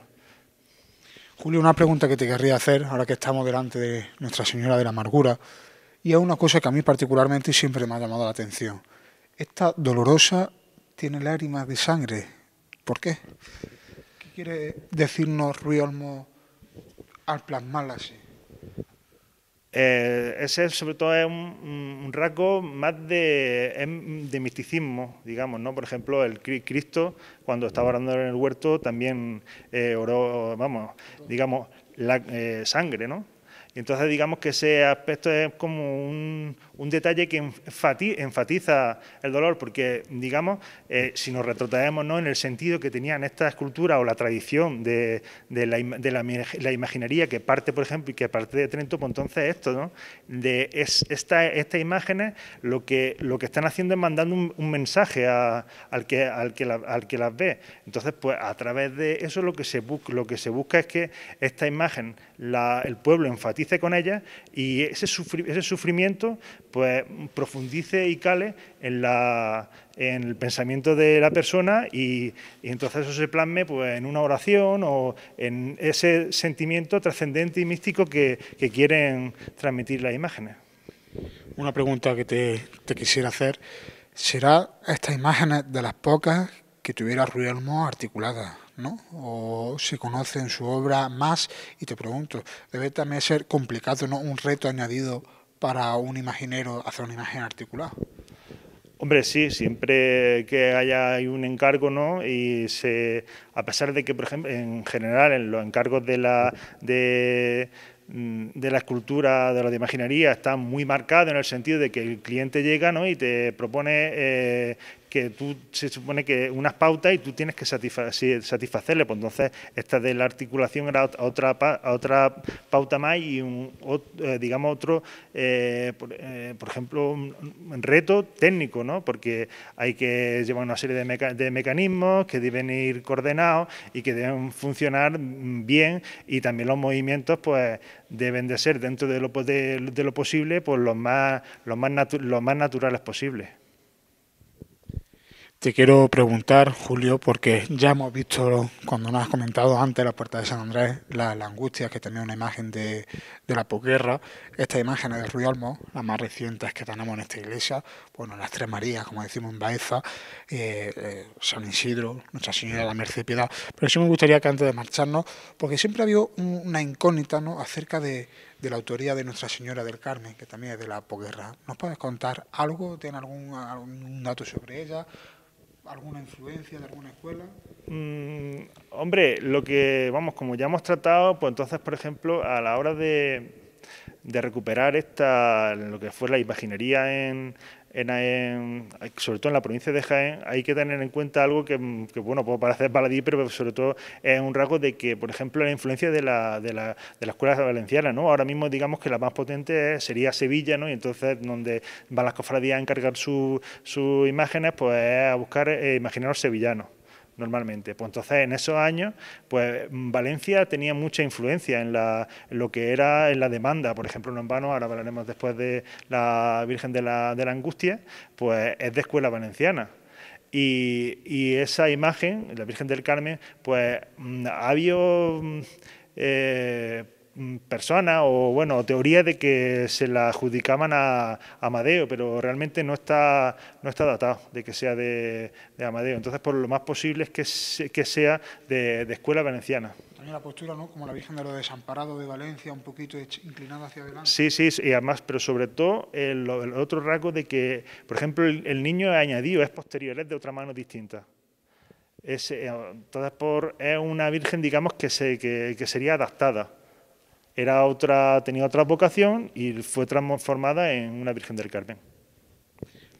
Julio, una pregunta que te querría hacer, ahora que estamos delante de Nuestra Señora de la Amargura, y es una cosa que a mí particularmente siempre me ha llamado la atención. Esta dolorosa tiene lágrimas de sangre. ¿Por qué? ¿Qué quiere decirnos Ruy Olmos al plasmarla así? Ese sobre todo es un rasgo más de misticismo, digamos, ¿no? Por ejemplo, el Cristo, cuando estaba orando en el huerto, también oró, vamos, digamos, sangre, ¿no? Y entonces digamos que ese aspecto es como un detalle que enfatiza el dolor, porque digamos, si nos retrotraemos, ¿no?, en el sentido que tenían esta escultura o la tradición de la imaginería que parte, por ejemplo, y que parte de Trento, pues entonces esto, ¿no?, estas imágenes lo que están haciendo es mandando un mensaje al que las ve. Entonces, pues a través de eso lo que se busca es que esta imagen el pueblo enfatice con ella y ese sufrimiento pues profundice y cale en el pensamiento de la persona y entonces eso se plasme pues en una oración o en ese sentimiento trascendente y místico que quieren transmitir las imágenes. Una pregunta que te quisiera hacer, ¿será estas imágenes de las pocas que tuviera Ruy Olmos articuladas, ¿no? ¿O se conoce en su obra más? Y te pregunto, debe también ser complicado, ¿no?, un reto añadido para un imaginero hacer una imagen articulada. Hombre, sí, siempre que hay un encargo, ¿no? A pesar de que, por ejemplo, en general, en los encargos de la escultura, de la imaginería, está muy marcado en el sentido de que el cliente llega, ¿no?, y te propone que se supone que unas pautas y tú tienes que satisfacerle. Pues entonces esta de la articulación era otra pauta más y digamos otro, por ejemplo, un reto técnico, ¿no?, porque hay que llevar una serie de mecanismos que deben ir coordinados y que deben funcionar bien, y también los movimientos pues deben de ser dentro de lo posible pues los más naturales posibles. Te quiero preguntar, Julio, porque ya hemos visto, cuando nos has comentado antes, la Puerta de San Andrés, la angustia, que tenía una imagen de la posguerra, estas imágenes de Ruy Olmos, las más recientes que tenemos en esta iglesia, bueno, las Tres Marías, como decimos en Baeza, San Isidro, Nuestra Señora de la Merced y Piedad, pero sí me gustaría que antes de marcharnos, porque siempre ha habido una incógnita, ¿no?, acerca de la autoría de Nuestra Señora del Carmen, que también es de la posguerra. ¿Nos puedes contar algo? ¿Tienes algún dato sobre ella? ¿Alguna influencia de alguna escuela? Hombre, como ya hemos tratado, pues entonces, por ejemplo, a la hora de recuperar lo que fue la imaginería sobre todo en la provincia de Jaén, hay que tener en cuenta algo que bueno, puede parecer baladí, pero sobre todo es un rasgo de que, por ejemplo, la influencia de la escuela valenciana, ¿no? Ahora mismo digamos que la más potente sería Sevilla, ¿no? Y entonces donde van las cofradías a encargar sus imágenes, pues es a buscar imaginarios sevillanos normalmente. Pues entonces en esos años pues Valencia tenía mucha influencia en lo que era en la demanda. Por ejemplo, no en vano, ahora hablaremos después de la Virgen de la Angustia, pues es de escuela valenciana. Y esa imagen, la Virgen del Carmen, pues ha habido personas o bueno, teorías de que se la adjudicaban a Amadeo, pero realmente no está datado de que sea de Amadeo. Entonces, por lo más posible es que sea de escuela valenciana. También la postura, ¿no?, como la Virgen de los Desamparados de Valencia, un poquito inclinada hacia adelante. Sí, y además, pero sobre todo el otro rasgo de que, por ejemplo, el niño es añadido, es posterior, es de otra mano distinta. Entonces, es una Virgen, digamos, que sería adaptada. Tenía otra vocación y fue transformada en una Virgen del Carmen.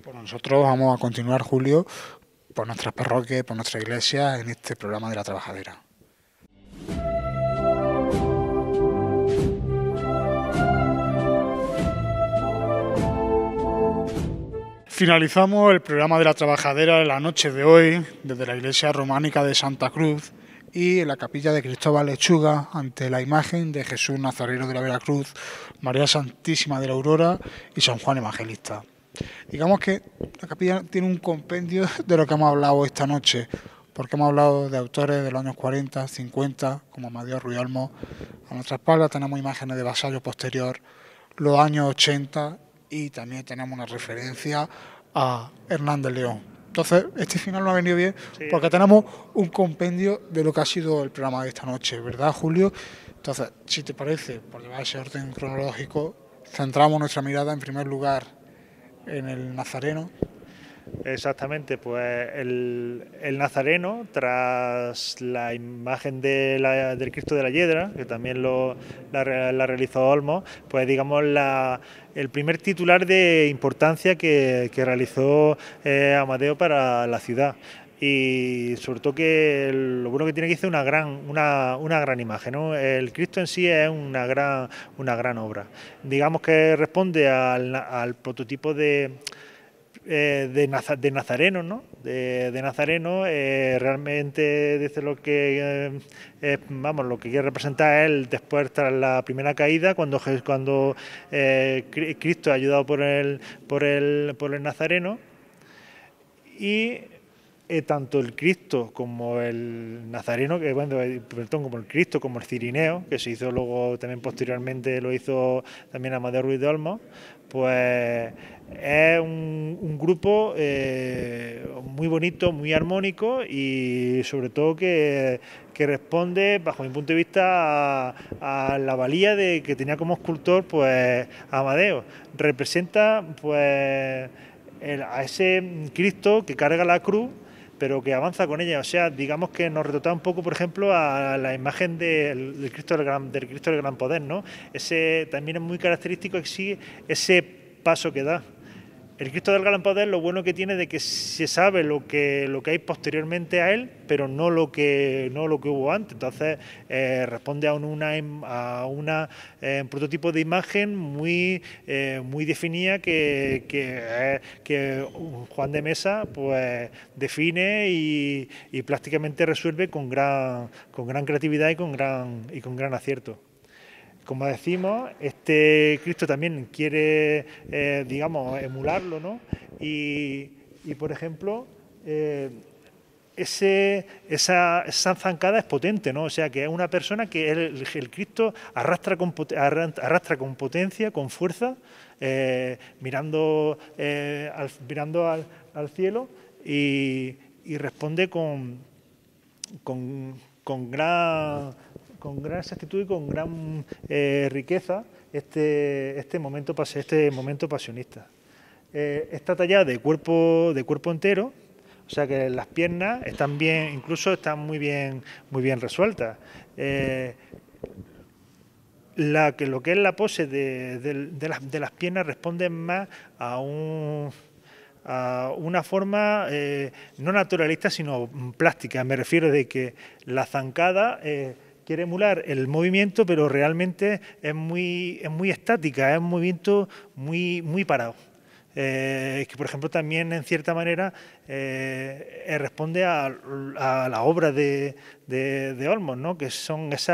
Pues nosotros vamos a continuar, Julio, por nuestras parroquias, por nuestra iglesia, en este programa de La Trabajadera. Finalizamos el programa de La Trabajadera en la noche de hoy, desde la iglesia románica de Santa Cruz, y en la capilla de Cristóbal Lechuga, ante la imagen de Jesús Nazareno de la Veracruz, María Santísima de la Aurora y San Juan Evangelista. Digamos que la capilla tiene un compendio de lo que hemos hablado esta noche. porque hemos hablado de autores de los años 40, 50, como Amadeo Ruiz Olmos. A nuestra espalda tenemos imágenes de vasallo posterior, los años 80, y también tenemos una referencia a Hernández León. Entonces, este final nos ha venido bien porque tenemos un compendio de lo que ha sido el programa de esta noche, ¿verdad, Julio? Entonces, si te parece, por llevar ese orden cronológico, centramos nuestra mirada en primer lugar en el Nazareno. Exactamente, pues el Nazareno, tras la imagen del Cristo de la Hiedra, que también la realizó Olmos, pues digamos el primer titular de importancia que realizó Amadeo para la ciudad. Y sobre todo que lo bueno que tiene que hacer una gran imagen, ¿no? El Cristo en sí es una gran obra. Digamos que responde al prototipo de Nazareno, ¿no? De Nazareno, realmente dice lo que lo que quiere representar él después tras la primera caída, cuando Cristo es ayudado por el Nazareno, y tanto el Cristo como el Nazareno, como el Cristo, como el Cirineo, que se hizo luego también posteriormente, lo hizo también Amadeo Ruiz de Olmos, pues es un grupo muy bonito, muy armónico y sobre todo que responde, bajo mi punto de vista, a la valía que tenía como escultor pues Amadeo. Representa pues a ese Cristo que carga la cruz, pero que avanza con ella. O sea, digamos que nos retrata un poco, por ejemplo, a la imagen del Cristo del Gran Poder, ¿no? Ese también es muy característico ese paso que da. El Cristo del Gran Poder, lo bueno que tiene de que se sabe lo que hay posteriormente a él, pero no lo que hubo antes. Entonces responde a un prototipo de imagen muy definida que Juan de Mesa pues define y prácticamente resuelve con gran creatividad y con gran acierto. Como decimos, este Cristo también quiere, emularlo, ¿no? Y por ejemplo, esa zancada es potente, ¿no? O sea, que es una persona que el Cristo arrastra con potencia, con fuerza, mirando al cielo y responde con gran exactitud y con gran riqueza este momento pasionista. Está tallada de cuerpo entero, o sea que las piernas están bien, incluso están muy bien resueltas. Lo que es la pose de las piernas responde más a una forma no naturalista sino plástica. Me refiero de que la zancada quiere emular el movimiento, pero realmente es muy estática, es un movimiento muy parado. Que por ejemplo también en cierta manera responde a la obra de Olmos, ¿no? Que son las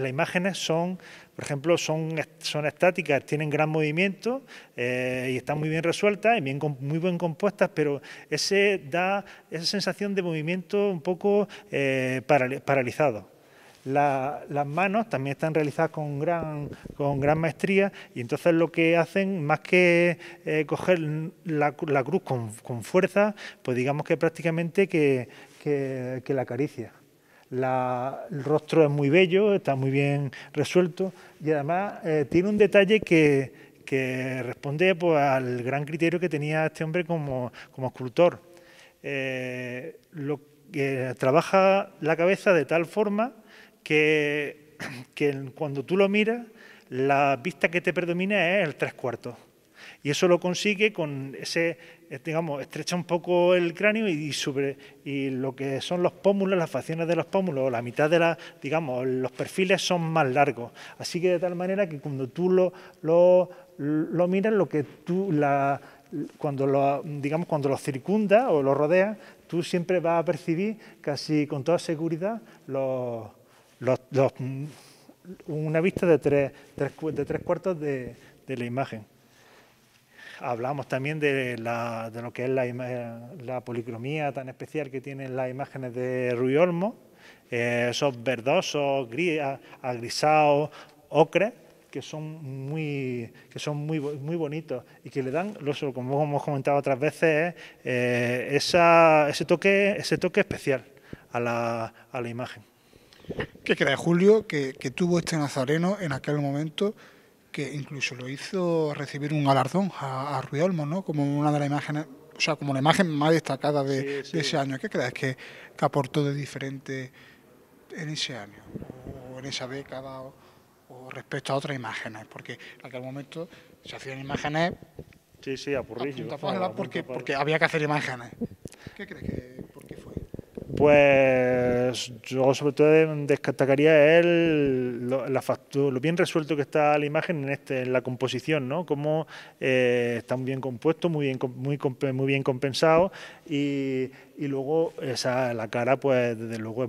imágenes son, por ejemplo, son estáticas, tienen gran movimiento y están muy bien resueltas y muy bien compuestas, pero da esa sensación de movimiento un poco paralizado. Las manos también están realizadas con gran maestría y entonces lo que hacen, más que coger la cruz con fuerza, pues digamos que prácticamente que la acaricia. El rostro es muy bello, está muy bien resuelto y además tiene un detalle que responde pues, al gran criterio que tenía este hombre como escultor. Trabaja la cabeza de tal forma que cuando tú lo miras, la vista que te predomina es el 3/4. Y eso lo consigue con estrecha un poco el cráneo y lo que son los pómulos, las facciones de los pómulos, la mitad los perfiles son más largos. Así que de tal manera que cuando tú lo miras, cuando lo circunda o lo rodeas, tú siempre vas a percibir casi con toda seguridad una vista de 3/4 de la imagen. hablamos también de lo que es la policromía tan especial que tienen las imágenes de Ruy Olmos, esos verdosos, agrisados, ocres, que son muy bonitos y que le dan, como hemos comentado otras veces, ese toque especial a la imagen. ¿Qué crees, Julio, que tuvo este nazareno en aquel momento, que incluso lo hizo recibir un galardón a Ruy Olmos, ¿no? Como una de las imágenes, o sea, como la imagen más destacada de ese año? ¿Qué crees que aportó de diferente en ese año o en esa década o respecto a otras imágenes? Porque en aquel momento se hacían imágenes a porrillo, porque había que hacer imágenes. ¿Qué crees por qué fue? Pues yo sobre todo destacaría lo bien resuelto que está la imagen en la composición, ¿no? Cómo está muy bien compuesto, muy bien compensado y luego la cara, pues desde luego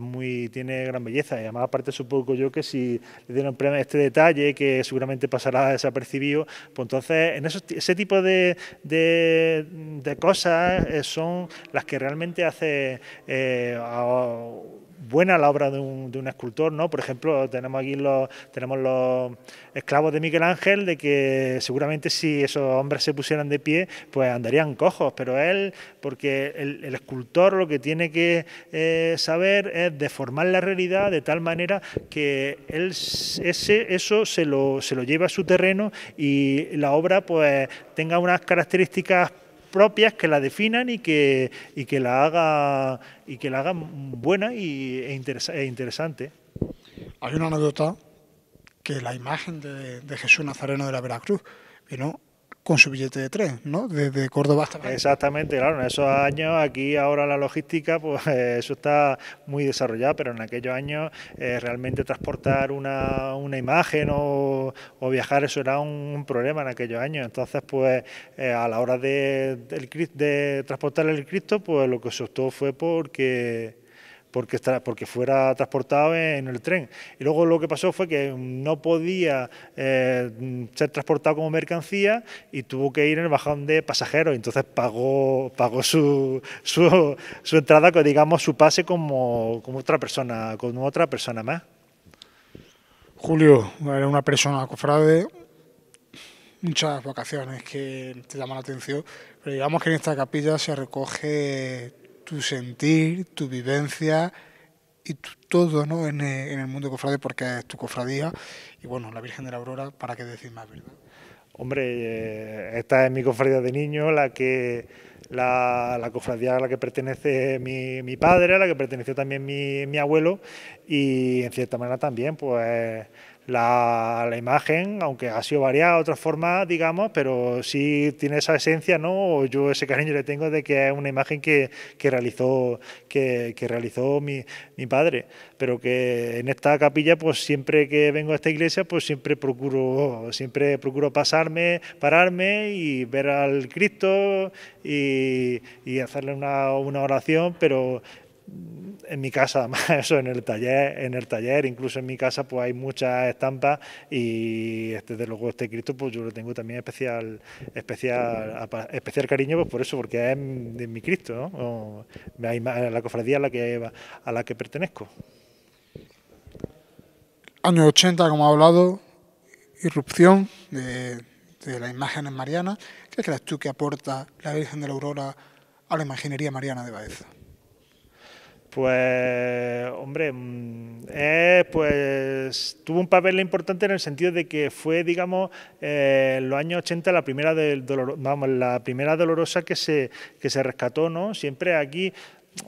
tiene gran belleza. Y además, aparte, supongo yo que si le dieron premio a este detalle, que seguramente pasará desapercibido, pues entonces en ese tipo de cosas son las que realmente hace buena la obra de un escultor, ¿no? Por ejemplo, tenemos aquí los esclavos de Miguel Ángel, de que seguramente si esos hombres se pusieran de pie, pues andarían cojos, pero porque el escultor lo que tiene que saber es deformar la realidad de tal manera que eso se lo lleva a su terreno y la obra pues tenga unas características propias que la definan y que la hagan buena e interesante. Hay una anécdota que la imagen de Jesús Nazareno de la Veracruz vino con su billete de tren, ¿no? Desde Córdoba hasta Madrid. Exactamente, claro, en esos años aquí ahora la logística, pues eso está muy desarrollado, pero en aquellos años realmente transportar una imagen o viajar, eso era un problema en aquellos años. Entonces, pues a la hora de transportar el Cristo, pues lo que se optó fue porque fuera transportado en el tren. Y luego lo que pasó fue que no podía ser transportado como mercancía y tuvo que ir en el vagón de pasajeros. Entonces pagó su entrada, digamos, su pase como otra persona más. Julio, era una persona cofrade, muchas vocaciones que te llaman la atención, pero digamos que en esta capilla se recoge tu sentir, tu vivencia y todo, ¿no? en el mundo cofrade, porque es tu cofradía y bueno, la Virgen de la Aurora, ¿para qué decir más, verdad? Hombre, esta es mi cofradía de niño, la cofradía a la que pertenece mi padre, a la que perteneció también mi abuelo y en cierta manera también pues la imagen, aunque ha sido variada de otras formas, digamos, pero sí tiene esa esencia, ¿no? Yo ese cariño le tengo de que es una imagen que realizó mi padre, pero que en esta capilla, pues siempre que vengo a esta iglesia, pues siempre procuro pararme y ver al Cristo y hacerle una oración, pero en mi casa, además, eso en el taller, incluso en mi casa, pues hay muchas estampas y desde luego este Cristo, pues yo lo tengo también especial cariño, pues por eso, porque es de mi Cristo, ¿no? La cofradía a la que pertenezco. Años 80, como ha hablado, irrupción de las imágenes marianas. ¿Qué crees tú que aporta la Virgen de la Aurora a la imaginería mariana de Baeza? Pues, hombre, pues tuvo un papel importante en el sentido de que fue, digamos, en los años 80 la primera dolorosa que se rescató, ¿no? Siempre aquí,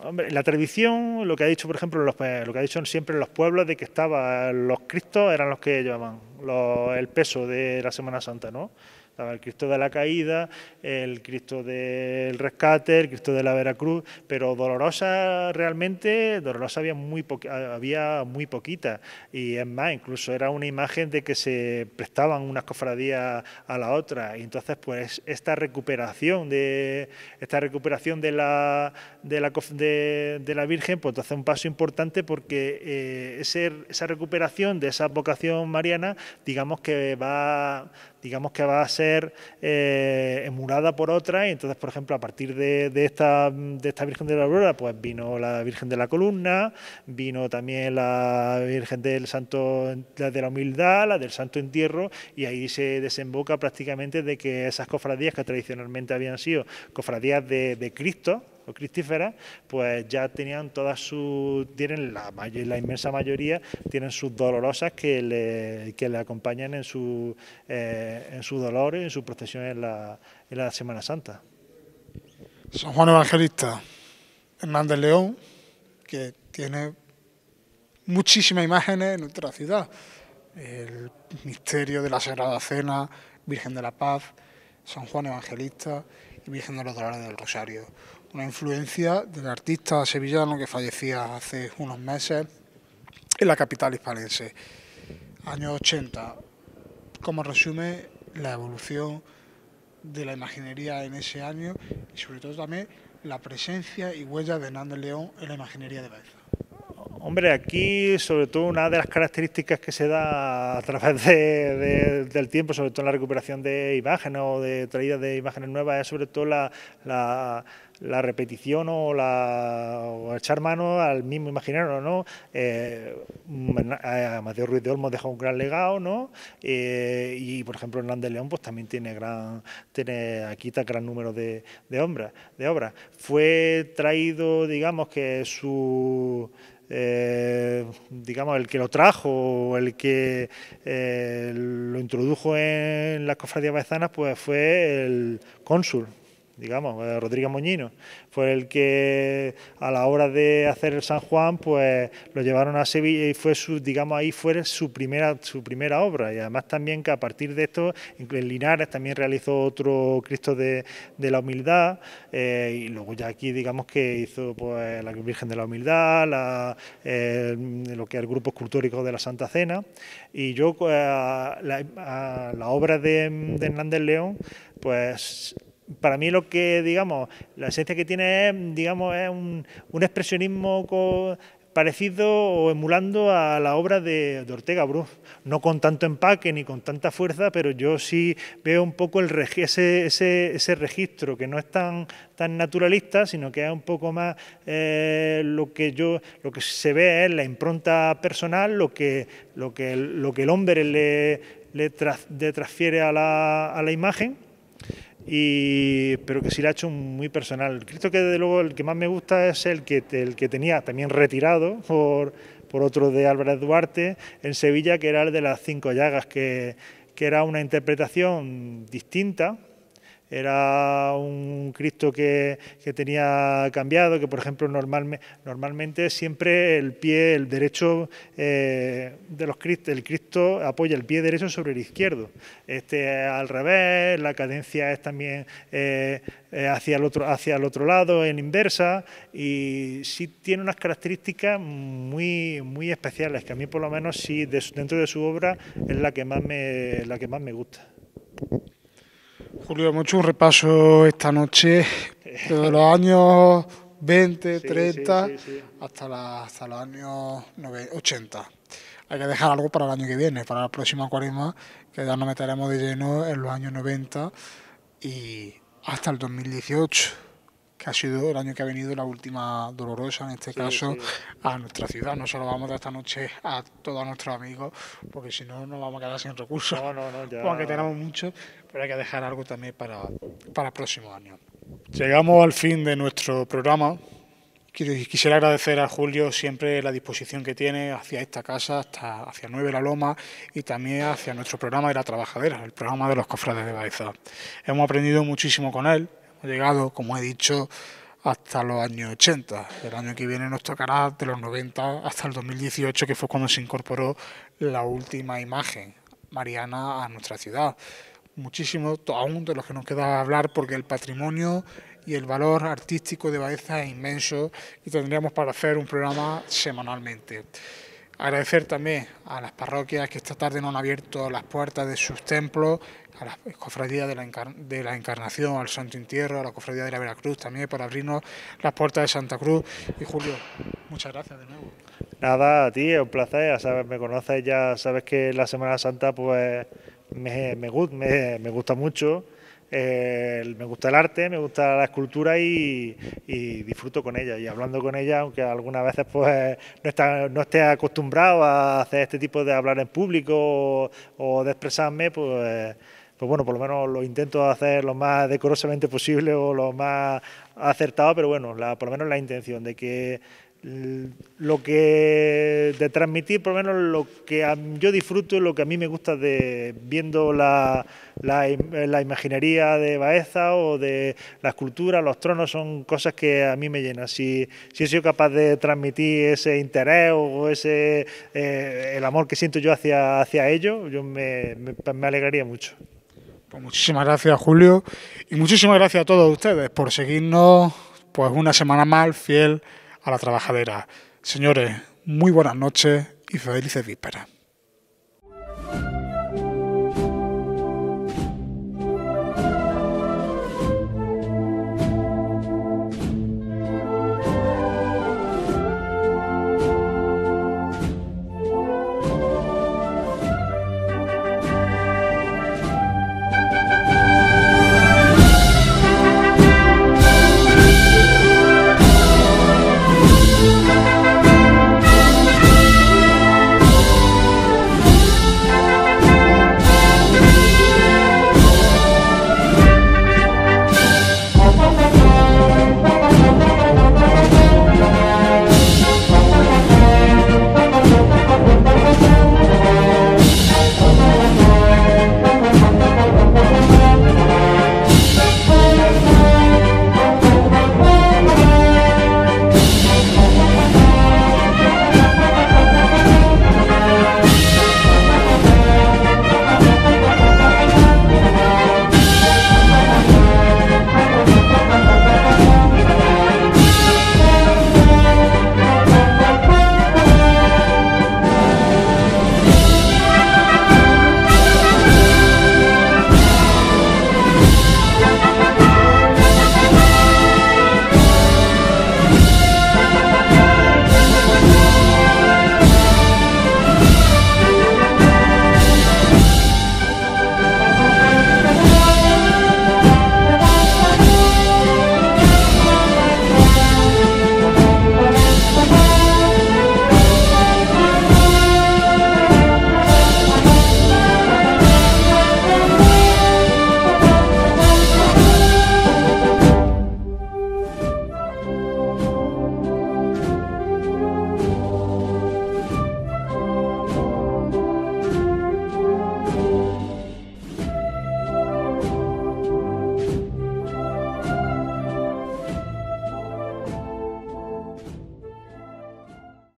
hombre, la tradición, lo que ha dicho, por ejemplo, lo que ha dicho siempre en los pueblos, de que los Cristos eran los que llevaban el peso de la Semana Santa, ¿no? Estaba el Cristo de la Caída, el Cristo del Rescate, el Cristo de la Veracruz, pero dolorosa había muy poquita. Y es más, incluso era una imagen de que se prestaban unas cofradías a la otra. Y entonces, pues, esta recuperación de la Virgen, pues entonces un paso importante porque esa recuperación de esa vocación mariana digamos que va a ser emulada por otra, y entonces, por ejemplo, a partir de esta Virgen de la Aurora, pues vino la Virgen de la Columna, vino también la Virgen del Santo de la Humildad, la del Santo Entierro, y ahí se desemboca prácticamente de que esas cofradías que tradicionalmente habían sido cofradías de Cristo o cristíferas, pues ya tienen la inmensa mayoría tienen sus dolorosas que le acompañan en su dolor y en su procesión en la Semana Santa. San Juan Evangelista Hernández León, que tiene muchísimas imágenes en nuestra ciudad. El misterio de la Sagrada Cena, Virgen de la Paz, San Juan Evangelista y Virgen de los Dolores del Rosario. Una influencia del artista sevillano que fallecía hace unos meses en la capital hispalense. Años 80. ¿Cómo resume la evolución de la imaginería en ese año y sobre todo también la presencia y huella de Hernández León en la imaginería de Baeza? Hombre, aquí sobre todo una de las características que se da a través del tiempo, sobre todo en la recuperación de imágenes o de traídas de imágenes nuevas, es sobre todo la repetición o echar mano al mismo imaginario, ¿no? Amadeo Ruiz de Olmos deja un gran legado, ¿no? Y por ejemplo Hernández León pues también tiene aquí está gran número de obras. Fue traído, digamos que el que lo trajo o el que lo introdujo en las cofradías baezanas, pues fue el cónsul, Rodríguez Moñino. Fue el que a la hora de hacer el San Juan, pues lo llevaron a Sevilla y fue ahí fue su primera obra. Y además también que a partir de esto, en Linares también realizó otro Cristo de la Humildad, y luego ya aquí digamos que hizo pues la Virgen de la Humildad, lo que es el grupo escultórico de la Santa Cena. Y yo a la obra de Hernández León, pues para mí lo que, la esencia que tiene es un expresionismo parecido o emulando a la obra de Ortega Bru, no con tanto empaque ni con tanta fuerza, pero yo sí veo un poco ese registro que no es tan naturalista, sino que es un poco más lo que se ve es la impronta personal, lo que el hombre le transfiere a la imagen. Pero que sí lo ha hecho muy personal. El Cristo que desde luego el que más me gusta es el que tenía también retirado por otro de Álvarez Duarte en Sevilla, que era el de las 5 llagas, que era una interpretación distinta. Era un Cristo que tenía cambiado, que por ejemplo normalmente siempre el pie, el derecho de los Cristos, el Cristo apoya el pie derecho sobre el izquierdo. Al revés, la cadencia es también hacia el otro lado, en inversa, y sí tiene unas características muy, muy especiales, que a mí por lo menos sí dentro de su obra es la que más me gusta. Julio, hemos hecho un repaso esta noche de los años 20, 30 hasta los años 80. Hay que dejar algo para el año que viene, para la próxima cuaresma, que ya nos meteremos de lleno en los años 90 y hasta el 2018, que ha sido el año que ha venido la última dolorosa, en este caso, a nuestra ciudad. No solo vamos de esta noche a todos nuestros amigos, porque si no nos vamos a quedar sin recursos, ya. Aunque tenemos muchos, pero hay que dejar algo también para el próximo año. Llegamos al fin de nuestro programa. Quisiera agradecer a Julio siempre la disposición que tiene hacia esta casa, hacia 9 La Loma y también hacia nuestro programa de La Trabajadera, el programa de los cofrades de Baeza. Hemos aprendido muchísimo con él. Hemos llegado, como he dicho, hasta los años 80. El año que viene nos tocará de los 90 hasta el 2018, que fue cuando se incorporó la última imagen mariana a nuestra ciudad. Muchísimo, aún de los que nos queda hablar, porque el patrimonio y el valor artístico de Baeza es inmenso y tendríamos para hacer un programa semanalmente. Agradecer también a las parroquias que esta tarde nos han abierto las puertas de sus templos, a la Cofradía de la Encarnación, al Santo Entierro, a la Cofradía de la Veracruz también por abrirnos las puertas de Santa Cruz. Y Julio, muchas gracias de nuevo. Nada, a ti, es un placer, ya sabes, me conoces, ya sabes que la Semana Santa pues me gusta mucho. Me gusta el arte, me gusta la escultura y disfruto con ella y hablando con ella, aunque algunas veces pues no esté acostumbrado a hacer este tipo de hablar en público o de expresarme, pues bueno, por lo menos lo intento hacer lo más decorosamente posible o lo más acertado, pero bueno, por lo menos la intención de que de transmitir por lo menos lo que yo disfruto, lo que a mí me gusta de viendo la imaginería de Baeza o de la escultura, los tronos, son cosas que a mí me llenan. Si he sido capaz de transmitir ese interés o el amor que siento yo hacia ello, yo me alegraría mucho. Pues muchísimas gracias, Julio, y muchísimas gracias a todos ustedes por seguirnos pues una semana más fiel a la trabajadera. Señores, muy buenas noches y felices vísperas.